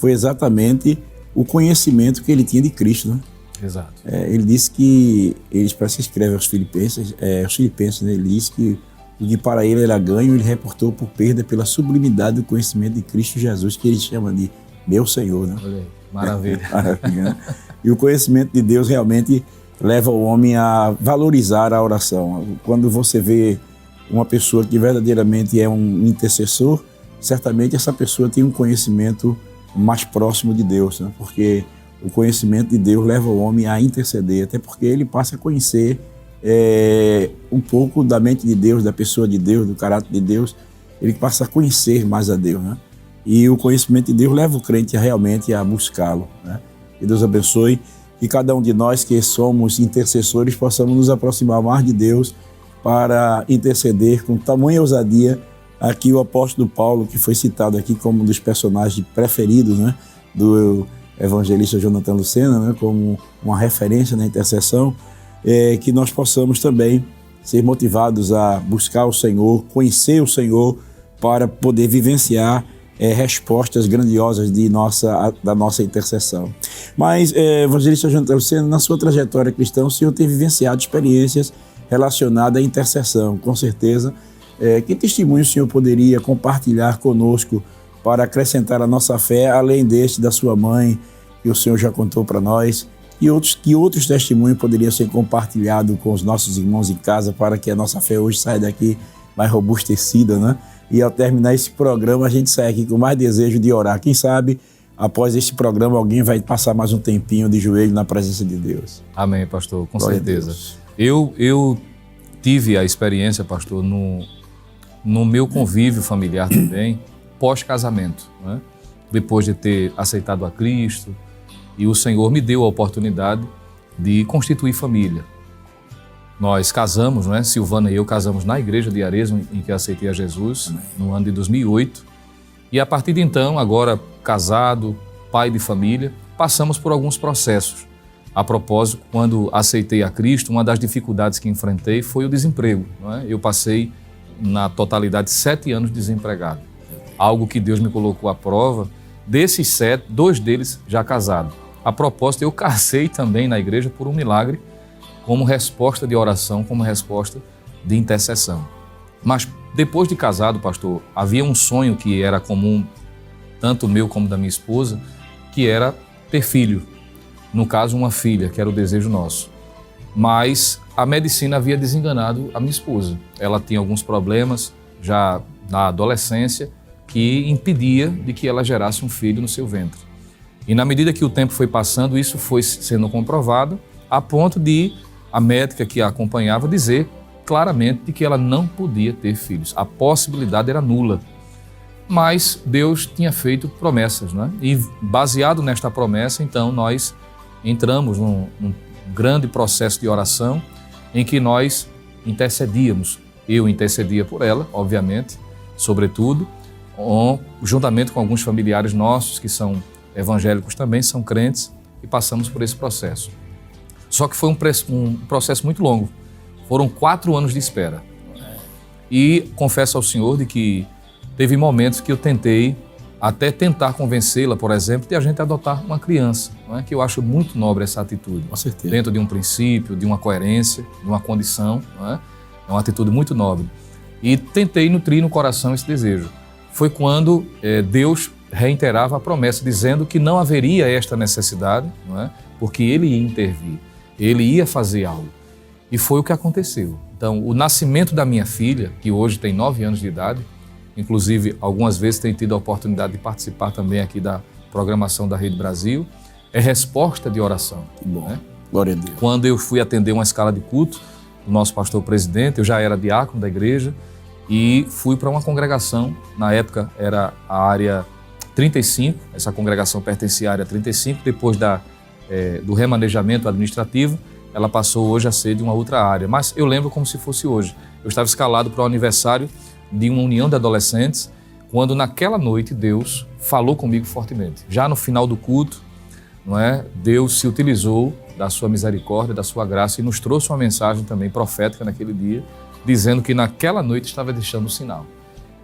Speaker 1: exatamente o conhecimento que ele tinha de Cristo, né?
Speaker 2: Exato.
Speaker 1: Ele disse que, parece que escreve aos Filipenses, né? Ele disse que o que para ele era ganho, ele reportou por perda pela sublimidade do conhecimento de Cristo Jesus, que ele chama de meu Senhor, né?
Speaker 2: Olha aí, maravilha.
Speaker 1: Maravilha, né? E o conhecimento de Deus realmente leva o homem a valorizar a oração. Quando você vê uma pessoa que verdadeiramente é um intercessor, certamente essa pessoa tem um conhecimento mais próximo de Deus, né? Porque o conhecimento de Deus leva o homem a interceder, até porque ele passa a conhecer um pouco da mente de Deus, da pessoa de Deus, do caráter de Deus. Ele passa a conhecer mais a Deus, né? E o conhecimento de Deus leva o crente realmente a buscá-lo, né? Que Deus abençoe, que cada um de nós que somos intercessores possamos nos aproximar mais de Deus para interceder com tamanha ousadia. Aqui o apóstolo Paulo, que foi citado aqui como um dos personagens preferidos, né, do evangelista Jonathan Lucena, né, como uma referência na intercessão, que nós possamos também ser motivados a buscar o Senhor, conhecer o Senhor, para poder vivenciar respostas grandiosas da nossa intercessão. Mas, evangelista Jonathan Lucena, na sua trajetória cristã, o senhor tem vivenciado experiências relacionadas à intercessão, com certeza. Que testemunho o senhor poderia compartilhar conosco para acrescentar a nossa fé, além deste da sua mãe, que o senhor já contou para nós, e que outros testemunhos poderiam ser compartilhados com os nossos irmãos em casa, para que a nossa fé hoje saia daqui mais robustecida, né? E ao terminar esse programa, a gente sai aqui com mais desejo de orar. Quem sabe, após este programa, alguém vai passar mais um tempinho de joelho na presença de Deus.
Speaker 2: Amém, pastor, com
Speaker 1: Glória
Speaker 2: certeza. Eu tive a experiência, pastor, no meu convívio familiar também, pós-casamento, né? Depois de ter aceitado a Cristo, e o Senhor me deu a oportunidade de constituir família. Nós casamos, né? Silvana e eu casamos na igreja de Arezzo, em que aceitei a Jesus. Amém. No ano de 2008. E a partir de então, agora casado, pai de família, passamos por alguns processos. A propósito, quando aceitei a Cristo, uma das dificuldades que enfrentei foi o desemprego, não é? Eu passei, na totalidade, 7 anos desempregado. Algo que Deus me colocou à prova. Desses 7, 2 deles já casados. A propósito, eu casei também na igreja por um milagre, como resposta de oração, como resposta de intercessão. Mas depois de casado, pastor, havia um sonho que era comum, tanto meu como da minha esposa, que era ter filho. No caso, uma filha, que era o desejo nosso. Mas a medicina havia desenganado a minha esposa. Ela tinha alguns problemas, já na adolescência, que impedia de que ela gerasse um filho no seu ventre. E na medida que o tempo foi passando, isso foi sendo comprovado, a ponto de a médica que a acompanhava dizer claramente de que ela não podia ter filhos. A possibilidade era nula. Mas Deus tinha feito promessas, né? E baseado nesta promessa, então, nós entramos num grande processo de oração em que nós intercedíamos. Eu intercedia por ela, obviamente, sobretudo, juntamente com alguns familiares nossos que são evangélicos também são crentes e passamos por esse processo. Só que foi um processo muito longo. Foram 4 anos de espera. E confesso ao senhor de que teve momentos que eu tentei até tentar convencê-la, por exemplo, de a gente adotar uma criança, não é? Que eu acho muito nobre essa atitude.
Speaker 1: Com certeza.
Speaker 2: Dentro de um princípio, de uma coerência, de uma condição, não é? É uma atitude muito nobre. E tentei nutrir no coração esse desejo. Foi quando Deus reiterava a promessa, dizendo que não haveria esta necessidade, não é? Porque Ele ia intervir, Ele ia fazer algo. E foi o que aconteceu. Então, o nascimento da minha filha, que hoje tem 9 anos de idade, inclusive algumas vezes tem tido a oportunidade de participar também aqui da programação da Rede Brasil, é resposta de oração.
Speaker 1: Que bom,
Speaker 2: né?
Speaker 1: Glória a Deus.
Speaker 2: Quando eu fui atender uma escala de culto do nosso pastor presidente, eu já era diácono da igreja e fui para uma congregação, na época era a área 35, essa congregação pertencia à área 35, depois do remanejamento administrativo, ela passou hoje a ser de uma outra área, mas eu lembro como se fosse hoje. Eu estava escalado para o aniversário de uma união de adolescentes, quando naquela noite Deus falou comigo fortemente. Já no final do culto, não é? Deus se utilizou da sua misericórdia, da sua graça e nos trouxe uma mensagem também profética naquele dia, dizendo que naquela noite estava deixando um sinal.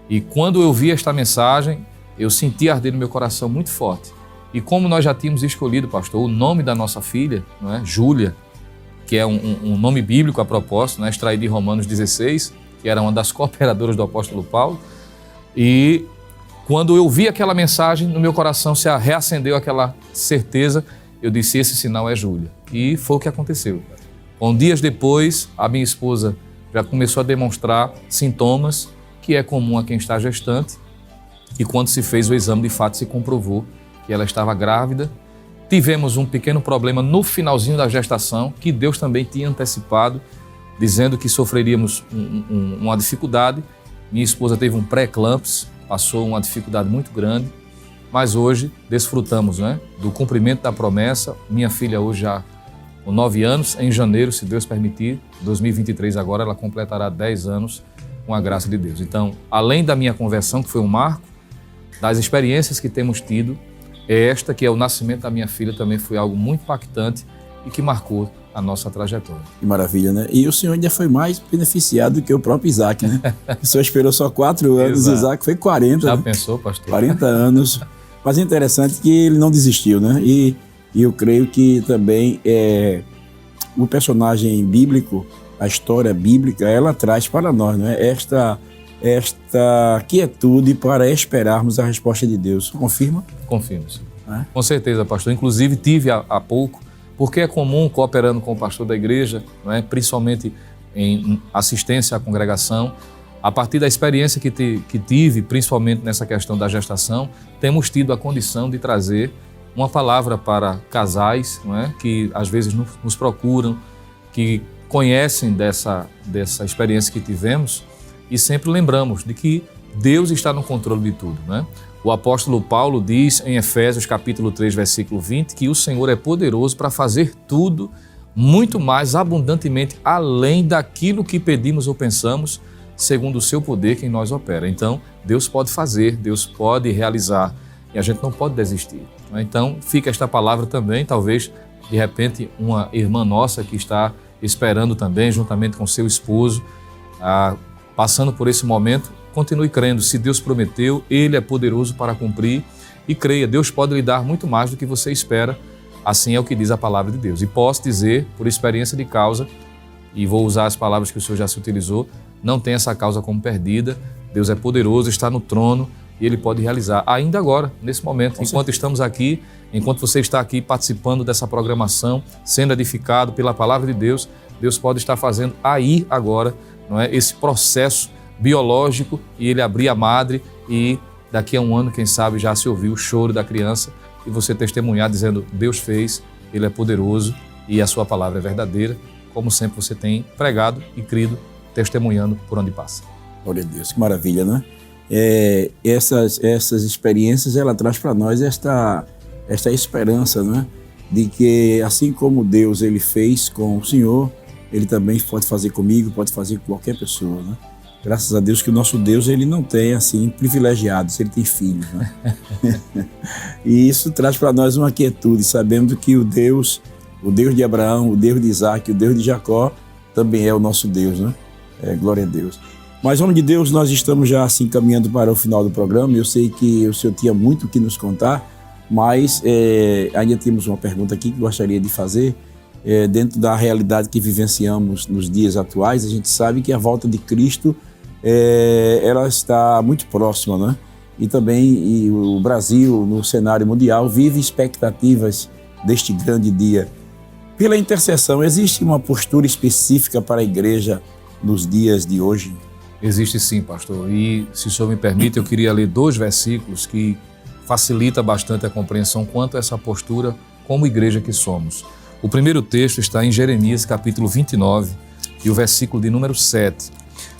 Speaker 2: E quando eu vi esta mensagem, eu senti arder no meu coração muito forte. E como nós já tínhamos escolhido, pastor, o nome da nossa filha, não é? Júlia, que é um nome bíblico a propósito, né? Extraído de Romanos 16, que era uma das cooperadoras do apóstolo Paulo. E quando eu vi aquela mensagem, no meu coração se reacendeu aquela certeza, eu disse, esse sinal é Júlia. E foi o que aconteceu. Dias depois, a minha esposa já começou a demonstrar sintomas que é comum a quem está gestante. E quando se fez o exame, de fato, se comprovou que ela estava grávida. Tivemos um pequeno problema no finalzinho da gestação, que Deus também tinha antecipado, dizendo que sofreríamos uma dificuldade. Minha esposa teve um pré-eclâmpsia, passou uma dificuldade muito grande, mas hoje desfrutamos, né, do cumprimento da promessa. Minha filha hoje já com 9 anos, em janeiro, se Deus permitir, 2023 agora, ela completará 10 anos com a graça de Deus. Então, além da minha conversão, que foi um marco, das experiências que temos tido, esta que é o nascimento da minha filha também foi algo muito impactante e que marcou a nossa trajetória.
Speaker 1: Que maravilha, né? E o senhor ainda foi mais beneficiado do que o próprio Isaac, né? O senhor esperou só 4 anos,
Speaker 2: Exato.
Speaker 1: Isaac foi 40.
Speaker 2: Já
Speaker 1: né?
Speaker 2: pensou, pastor?
Speaker 1: 40 anos. Mas é interessante que ele não desistiu, né? E eu creio que também o personagem bíblico, a história bíblica, ela traz para nós, né? Esta quietude para esperarmos a resposta de Deus. Confirma?
Speaker 2: Confirmo, sim. Com certeza, pastor. Inclusive, tive há pouco, porque é comum, cooperando com o pastor da igreja, não é? Principalmente em assistência à congregação, a partir da experiência que tive, principalmente nessa questão da gestação, temos tido a condição de trazer uma palavra para casais, não é? Que às vezes nos procuram, que conhecem dessa experiência que tivemos, e sempre lembramos de que Deus está no controle de tudo, né? O apóstolo Paulo diz em Efésios capítulo 3, versículo 20, que o Senhor é poderoso para fazer tudo muito mais abundantemente além daquilo que pedimos ou pensamos, segundo o seu poder que em nós opera. Então, Deus pode fazer, Deus pode realizar e a gente não pode desistir. Então, fica esta palavra também, talvez, de repente, uma irmã nossa que está esperando também, juntamente com seu esposo, passando por esse momento, continue crendo. Se Deus prometeu, Ele é poderoso para cumprir e creia, Deus pode lhe dar muito mais do que você espera, assim é o que diz a palavra de Deus. E posso dizer, por experiência de causa, e vou usar as palavras que o Senhor já se utilizou, não tem essa causa como perdida, Deus é poderoso, está no trono e Ele pode realizar, ainda agora, nesse momento, enquanto estamos aqui, enquanto você está aqui participando dessa programação, sendo edificado pela palavra de Deus, Deus pode estar fazendo aí agora, não é, esse processo biológico e Ele abrir a madre e daqui a um ano, quem sabe, já se ouviu o choro da criança e você testemunhar dizendo, Deus fez, Ele é poderoso e a sua palavra é verdadeira, como sempre você tem pregado e crido, testemunhando por onde passa.
Speaker 1: Glória a Deus, que maravilha, né? Essas experiências, ela traz para nós esta esperança, né? De que assim como Deus Ele fez com o Senhor, Ele também pode fazer comigo, pode fazer com qualquer pessoa, né? Graças a Deus que o nosso Deus, ele não tem, assim, privilegiados, ele tem filhos, né? E isso traz para nós uma quietude, sabendo que o Deus de Abraão, o Deus de Isaac, o Deus de Jacó, também é o nosso Deus, né? Glória a Deus. Mas, homem de Deus, nós estamos já, assim, caminhando para o final do programa. Eu sei que o senhor tinha muito o que nos contar, mas ainda temos uma pergunta aqui que gostaria de fazer. Dentro da realidade que vivenciamos nos dias atuais, a gente sabe que a volta de Cristo ela está muito próxima, né? E também o Brasil, no cenário mundial, vive expectativas deste grande dia. Pela intercessão, existe uma postura específica para a igreja nos dias de hoje?
Speaker 2: Existe sim, pastor. E, se o senhor me permite, eu queria ler 2 versículos que facilita bastante a compreensão quanto a essa postura como igreja que somos. O primeiro texto está em Jeremias, capítulo 29, e o versículo de número 7,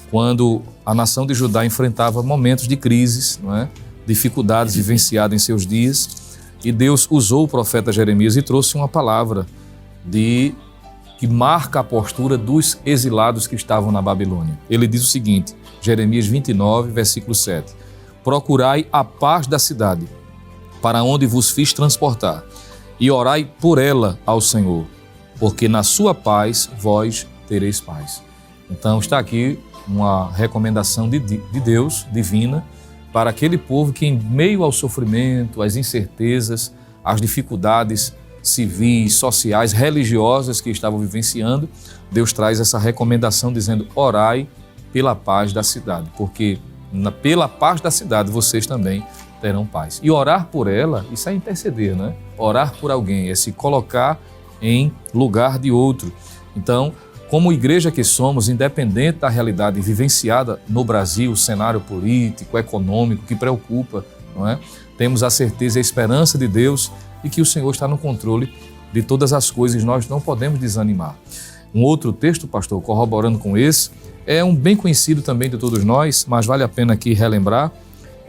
Speaker 2: quando a nação de Judá enfrentava momentos de crises, não é? Dificuldades vivenciadas em seus dias, e Deus usou o profeta Jeremias e trouxe uma palavra que marca a postura dos exilados que estavam na Babilônia. Ele diz o seguinte, Jeremias 29, versículo 7, procurai a paz da cidade, para onde vos fiz transportar, e orai por ela ao Senhor, porque na sua paz vós tereis paz. Então está aqui uma recomendação de Deus, divina, para aquele povo que em meio ao sofrimento, às incertezas, às dificuldades civis, sociais, religiosas que estavam vivenciando, Deus traz essa recomendação dizendo, orai pela paz da cidade, porque pela paz da cidade vocês também terão paz. E orar por ela, isso é interceder, né? Orar por alguém, é se colocar em lugar de outro. Então, como igreja que somos, independente da realidade vivenciada no Brasil, o cenário político, econômico, que preocupa, não é? Temos a certeza e a esperança de Deus e que o Senhor está no controle de todas as coisas, nós não podemos desanimar. Um outro texto, pastor, corroborando com esse, é um bem conhecido também de todos nós, mas vale a pena aqui relembrar,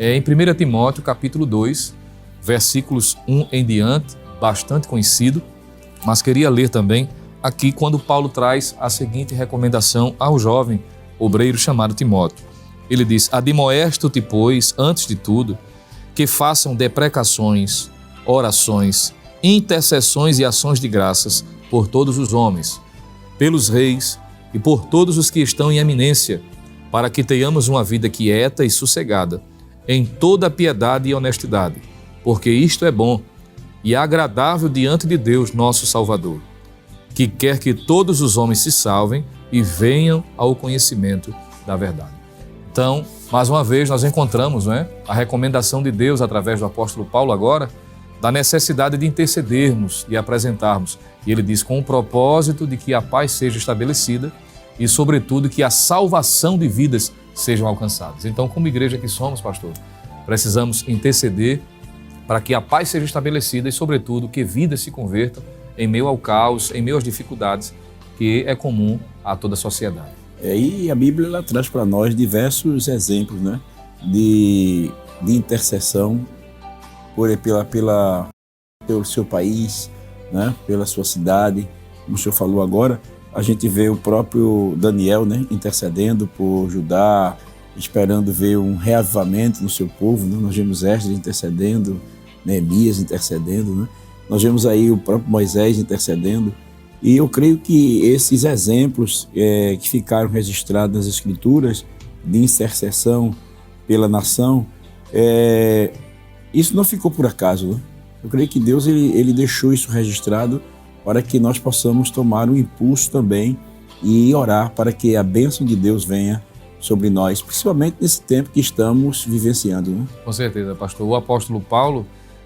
Speaker 2: em 1 Timóteo, capítulo 2, versículos 1 em diante, bastante conhecido, mas queria ler também aqui quando Paulo traz a seguinte recomendação ao jovem obreiro chamado Timóteo. Ele diz, admoesto-te, pois, antes de tudo, que façam deprecações, orações, intercessões e ações de graças por todos os homens, pelos reis e por todos os que estão em eminência, para que tenhamos uma vida quieta e sossegada, em toda piedade e honestidade, porque isto é bom e agradável diante de Deus, nosso Salvador, que quer que todos os homens se salvem e venham ao conhecimento da verdade. Então, mais uma vez, nós encontramos, não é, a recomendação de Deus através do apóstolo Paulo agora, da necessidade de intercedermos e apresentarmos. E ele diz, com o propósito de que a paz seja estabelecida e, sobretudo, que a salvação de vidas sejam alcançadas. Então, como igreja que somos, pastor, precisamos interceder para que a paz seja estabelecida e, sobretudo, que vidas se convertam em meio ao caos, em meio às dificuldades que é comum a toda a sociedade.
Speaker 1: E a Bíblia ela traz para nós diversos exemplos, né, de intercessão pelo seu país, né, pela sua cidade. Como o senhor falou agora, a gente vê o próprio Daniel, né, intercedendo por Judá, esperando ver um reavivamento no seu povo, né? Nós vemos Esdras intercedendo, Neemias intercedendo, né? Nós vemos aí o próprio Moisés intercedendo. E eu creio que esses exemplos que ficaram registrados nas Escrituras de intercessão pela nação, isso não ficou por acaso, né? Eu creio que Deus ele deixou isso registrado para que nós possamos tomar um impulso também e orar para que a bênção de Deus venha sobre nós, principalmente nesse tempo que estamos vivenciando, né?
Speaker 2: Com certeza, pastor. O apóstolo Paulo,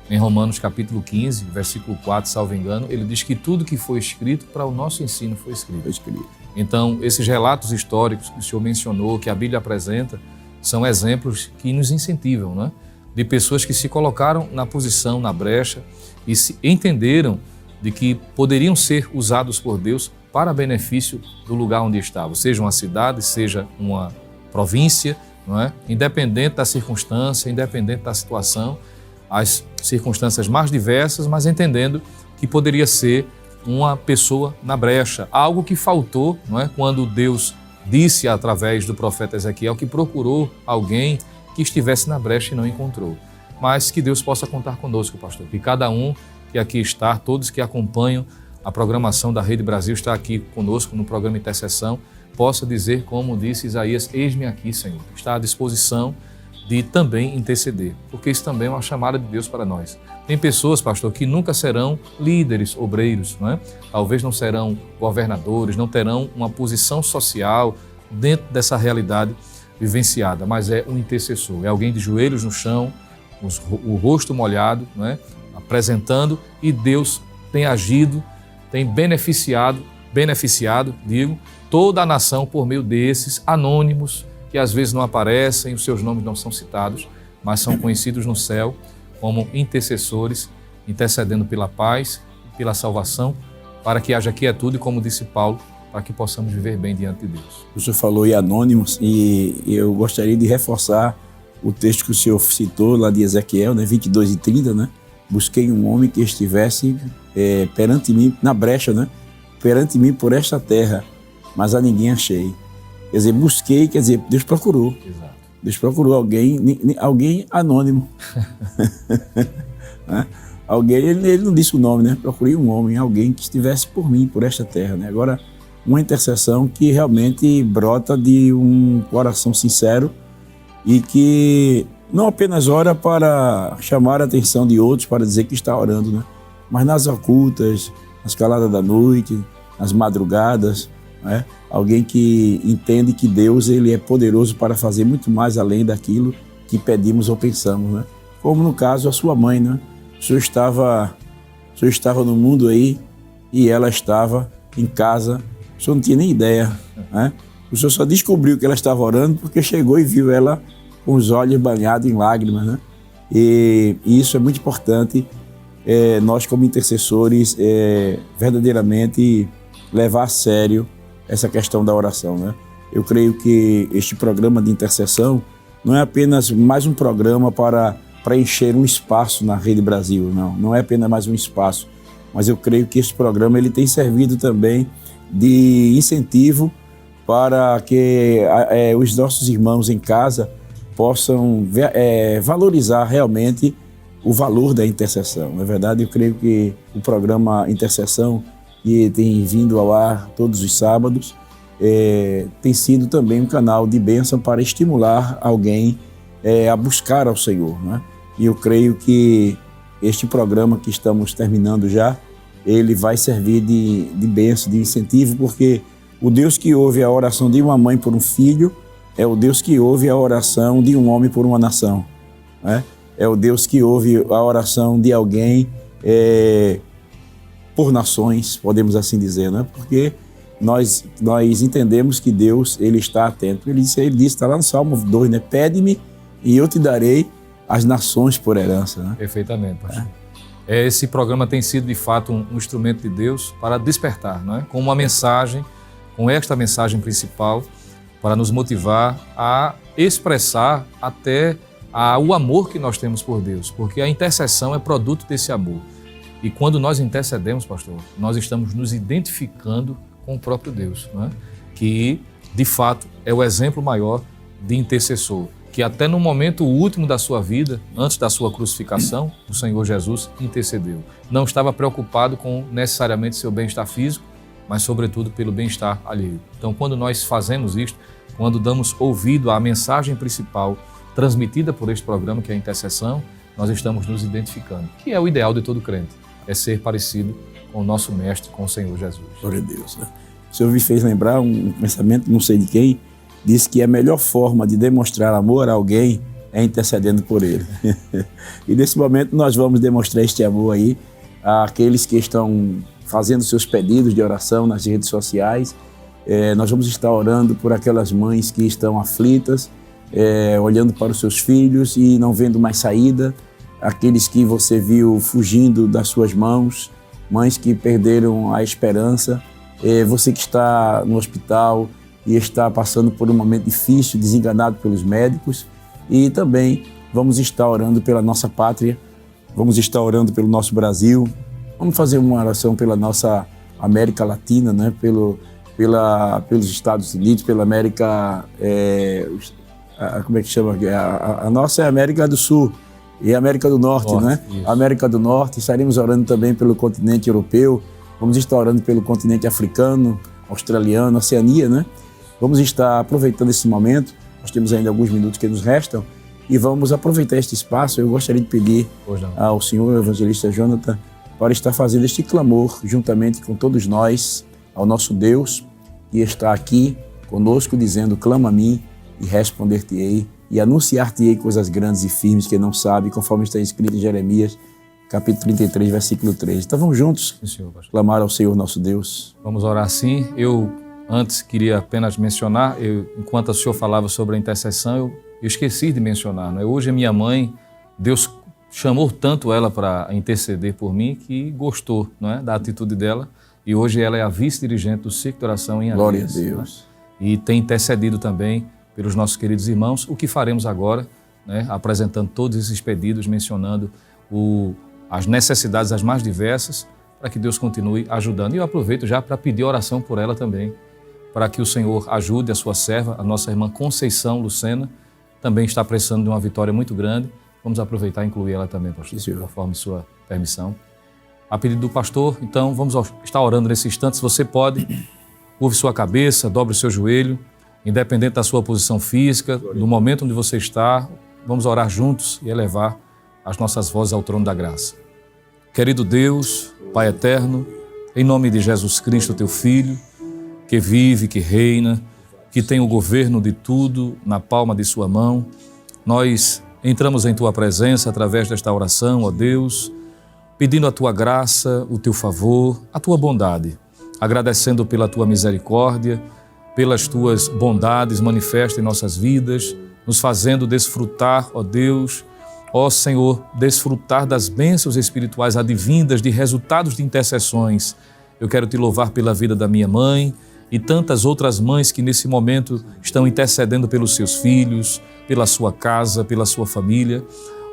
Speaker 2: em Romanos capítulo 15, versículo 4, salvo engano, ele diz que tudo que foi escrito para o nosso ensino foi escrito. Então, esses relatos históricos que o senhor mencionou, que a Bíblia apresenta, são exemplos que nos incentivam, né? De pessoas que se colocaram na posição, na brecha e se entenderam de que poderiam ser usados por Deus para benefício do lugar onde estavam, seja uma cidade, seja uma província, não é? Independente da circunstância, independente da situação, as circunstâncias mais diversas, mas entendendo que poderia ser uma pessoa na brecha, algo que faltou, não é? Quando Deus disse através do profeta Ezequiel que procurou alguém que estivesse na brecha e não encontrou. Mas que Deus possa contar conosco, pastor, que cada um que aqui está, todos que acompanham a programação da Rede Brasil, está aqui conosco no programa Intercessão, possa dizer, como disse Isaías, eis-me aqui, Senhor, está à disposição de também interceder, porque isso também é uma chamada de Deus para nós. Tem pessoas, pastor, que nunca serão líderes, obreiros, não é? Talvez não serão governadores, não terão uma posição social dentro dessa realidade vivenciada, mas é um intercessor, é alguém de joelhos no chão, o rosto molhado, não é? Apresentando, e Deus tem agido, tem beneficiado, toda a nação por meio desses anônimos, que às vezes não aparecem, os seus nomes não são citados, mas são conhecidos no céu como intercessores, intercedendo pela paz e pela salvação, para que haja quietude, como disse Paulo, para que possamos viver bem diante de Deus.
Speaker 1: O senhor falou em anônimos, e eu gostaria de reforçar o texto que o senhor citou lá de Ezequiel, né, 22 e 30, né? Busquei um homem que estivesse perante mim, na brecha, né? Perante mim por esta terra, mas a ninguém achei. Quer dizer, busquei, quer dizer, Deus procurou.
Speaker 2: Exato.
Speaker 1: Deus procurou alguém anônimo. Alguém, ele não disse o nome, né? Procurei um homem, alguém que estivesse por mim, por esta terra, né? Agora, uma intercessão que realmente brota de um coração sincero e que não apenas ora para chamar a atenção de outros, para dizer que está orando, né? Mas nas ocultas, nas caladas da noite, nas madrugadas, né? Alguém que entende que Deus, ele é poderoso para fazer muito mais além daquilo que pedimos ou pensamos, né? Como no caso a sua mãe, né? O senhor estava no mundo aí e ela estava em casa, o senhor não tinha nem ideia, né? O senhor só descobriu que ela estava orando porque chegou e viu ela com os olhos banhados em lágrimas, né? E isso é muito importante, nós como intercessores, verdadeiramente levar a sério essa questão da oração, né? Eu creio que este programa de intercessão não é apenas mais um programa para preencher um espaço na Rede Brasil, não é apenas mais um espaço, mas eu creio que este programa ele tem servido também de incentivo para que os nossos irmãos em casa possam valorizar realmente o valor da intercessão. Na verdade, eu creio que o programa Intercessão, que tem vindo ao ar todos os sábados, tem sido também um canal de bênção para estimular alguém a buscar ao Senhor, né? E eu creio que este programa que estamos terminando já, ele vai servir de bênção, de incentivo, porque o Deus que ouve a oração de uma mãe por um filho é o Deus que ouve a oração de um homem por uma nação, né? É o Deus que ouve a oração de alguém por nações, podemos assim dizer, né? Porque nós entendemos que Deus, ele está atento. Ele disse, está lá no Salmo 2, né? Pede-me e eu te darei as nações por herança, né?
Speaker 2: Perfeitamente, pastor. Esse programa tem sido, de fato, um instrumento de Deus para despertar, não é? Com uma mensagem, com esta mensagem principal, para nos motivar a expressar até o amor que nós temos por Deus, porque a intercessão é produto desse amor. E quando nós intercedemos, pastor, nós estamos nos identificando com o próprio Deus, não é? Que, de fato, é o exemplo maior de intercessor, que até no momento último da sua vida, antes da sua crucificação, o Senhor Jesus intercedeu. Não estava preocupado com necessariamente seu bem-estar físico, mas sobretudo pelo bem-estar alheio. Então, quando nós fazemos isto, quando damos ouvido à mensagem principal transmitida por este programa, que é a intercessão, nós estamos nos identificando, que é o ideal de todo crente, é ser parecido com o nosso Mestre, com o Senhor Jesus.
Speaker 1: Glória a Deus. O Senhor me fez lembrar um pensamento, não sei de quem, disse que a melhor forma de demonstrar amor a alguém é intercedendo por ele. E nesse momento nós vamos demonstrar este amor aí àqueles que estão fazendo seus pedidos de oração nas redes sociais. Nós vamos estar orando por aquelas mães que estão aflitas, olhando para os seus filhos e não vendo mais saída, aqueles que você viu fugindo das suas mãos, mães que perderam a esperança, você que está no hospital e está passando por um momento difícil, desenganado pelos médicos, e também vamos estar orando pela nossa pátria, vamos estar orando pelo nosso Brasil, vamos fazer uma oração pela nossa América Latina, né? pelos Estados Unidos, pela América, como é que chama? A nossa é a América do Sul e a América do Norte, né?
Speaker 2: Isso.
Speaker 1: América do Norte, estaremos orando também pelo continente europeu, vamos estar orando pelo continente africano, australiano, Oceania, né? Vamos estar aproveitando esse momento, nós temos ainda alguns minutos que nos restam, e vamos aproveitar este espaço. Eu gostaria de pedir ao senhor evangelista Jonathan para estar fazendo este clamor juntamente com todos nós, ao nosso Deus, que está aqui conosco, dizendo: clama a mim e responder-te-ei, e anunciar-te-ei coisas grandes e firmes que não sabe, conforme está escrito em Jeremias, capítulo 33, versículo 3. Então vamos juntos clamar ao Senhor nosso Deus.
Speaker 2: Vamos orar sim. Eu antes queria apenas mencionar, enquanto o senhor falava sobre a intercessão, eu esqueci de mencionar, né? Hoje a minha mãe, Deus chamou tanto ela para interceder por mim que gostou, não é, da atitude dela, e hoje ela é a vice-dirigente do Ciclo de Oração em Areias.
Speaker 1: Glória a Deus.
Speaker 2: Né? E tem intercedido também pelos nossos queridos irmãos, o que faremos agora, né? Apresentando todos esses pedidos, mencionando as necessidades as mais diversas, para que Deus continue ajudando. E eu aproveito já para pedir oração por ela também, para que o Senhor ajude a sua serva, a nossa irmã Conceição Lucena, também está precisando de uma vitória muito grande. Vamos aproveitar e incluir ela também, pastor, conforme sua permissão. A pedido do pastor, então, vamos estar orando nesse instante. Se você pode, curve sua cabeça, dobre o seu joelho, independente da sua posição física, do momento onde você está, vamos orar juntos e elevar as nossas vozes ao trono da graça. Querido Deus, Pai eterno, em nome de Jesus Cristo, teu Filho, que vive, que reina, que tem o governo de tudo na palma de sua mão, nós entramos em tua presença através desta oração, ó Deus, pedindo a tua graça, o teu favor, a tua bondade, agradecendo pela tua misericórdia, pelas tuas bondades manifestas em nossas vidas, nos fazendo desfrutar, ó Deus, ó Senhor, desfrutar das bênçãos espirituais advindas de resultados de intercessões. Eu quero te louvar pela vida da minha mãe e tantas outras mães que nesse momento estão intercedendo pelos seus filhos, pela sua casa, pela sua família,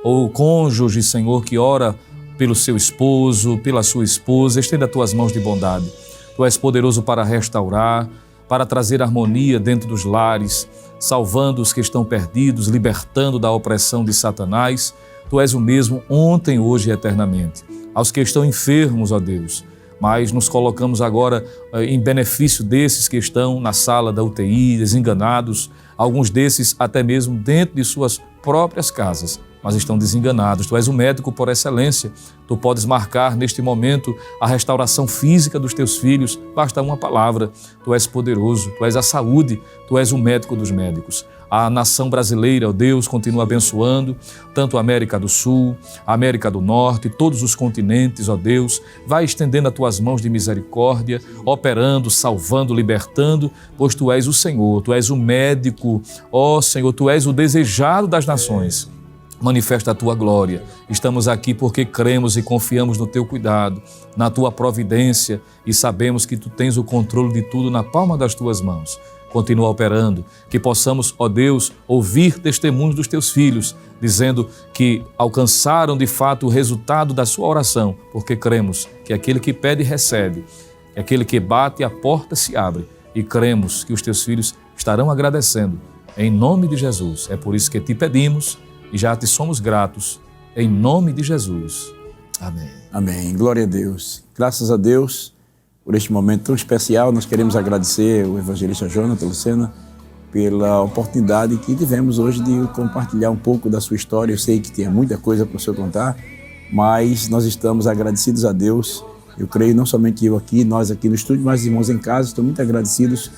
Speaker 2: ou cônjuge, Senhor, que ora pelo seu esposo, pela sua esposa. Estenda as tuas mãos de bondade. Tu és poderoso para restaurar, para trazer harmonia dentro dos lares, salvando os que estão perdidos, libertando da opressão de Satanás. Tu és o mesmo ontem, hoje e eternamente. Aos que estão enfermos, ó Deus, mas nos colocamos agora em benefício desses que estão na sala da UTI, desenganados, alguns desses até mesmo dentro de suas próprias casas, mas estão desenganados. Tu és o médico por excelência, tu podes marcar neste momento a restauração física dos teus filhos, basta uma palavra. Tu és poderoso, tu és a saúde, tu és o médico dos médicos. A nação brasileira, ó Deus, continua abençoando, tanto a América do Sul, a América do Norte, todos os continentes, ó Deus. Vai estendendo as tuas mãos de misericórdia, operando, salvando, libertando, pois tu és o Senhor, tu és o médico, ó Senhor, tu és o desejado das nações. Manifesta a tua glória. Estamos aqui porque cremos e confiamos no teu cuidado, na tua providência e sabemos que tu tens o controle de tudo na palma das tuas mãos. Continua operando, que possamos, ó Deus, ouvir testemunhos dos teus filhos, dizendo que alcançaram de fato o resultado da sua oração, porque cremos que aquele que pede recebe, que aquele que bate a porta se abre, e cremos que os teus filhos estarão agradecendo. Em nome de Jesus, é por isso que te pedimos e já te somos gratos, em nome de Jesus. Amém.
Speaker 1: Amém. Glória a Deus. Graças a Deus por este momento tão especial. Nós queremos agradecer o evangelista Jonathan Lucena pela oportunidade que tivemos hoje de compartilhar um pouco da sua história. Eu sei que tinha muita coisa para o senhor contar, mas nós estamos agradecidos a Deus. Eu creio, não somente eu aqui, nós aqui no estúdio, mas irmãos em casa, estão muito agradecidos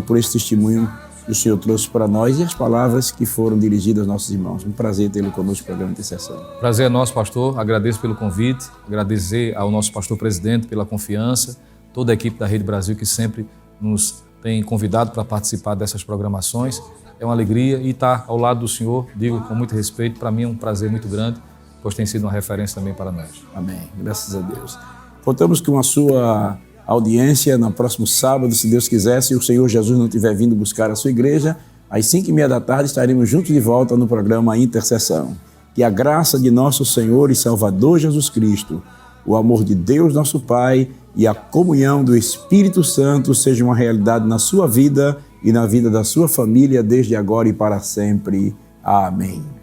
Speaker 1: por esse testemunho que o Senhor trouxe para nós e as palavras que foram dirigidas aos nossos irmãos. Um prazer tê-lo conosco no programa de intercessão.
Speaker 2: Prazer é nosso, pastor. Agradeço pelo convite, agradecer ao nosso pastor presidente pela confiança, toda a equipe da Rede Brasil que sempre nos tem convidado para participar dessas programações. É uma alegria e estar ao lado do senhor, digo com muito respeito, para mim é um prazer muito grande, pois tem sido uma referência também para nós.
Speaker 1: Amém. Graças a Deus. Contamos com a sua audiência no próximo sábado, se Deus quiser, se o Senhor Jesus não tiver vindo buscar a sua igreja, às 5h30 estaremos juntos de volta no programa Intercessão. Que a graça de nosso Senhor e Salvador Jesus Cristo, o amor de Deus nosso Pai e a comunhão do Espírito Santo seja uma realidade na sua vida e na vida da sua família, desde agora e para sempre. Amém.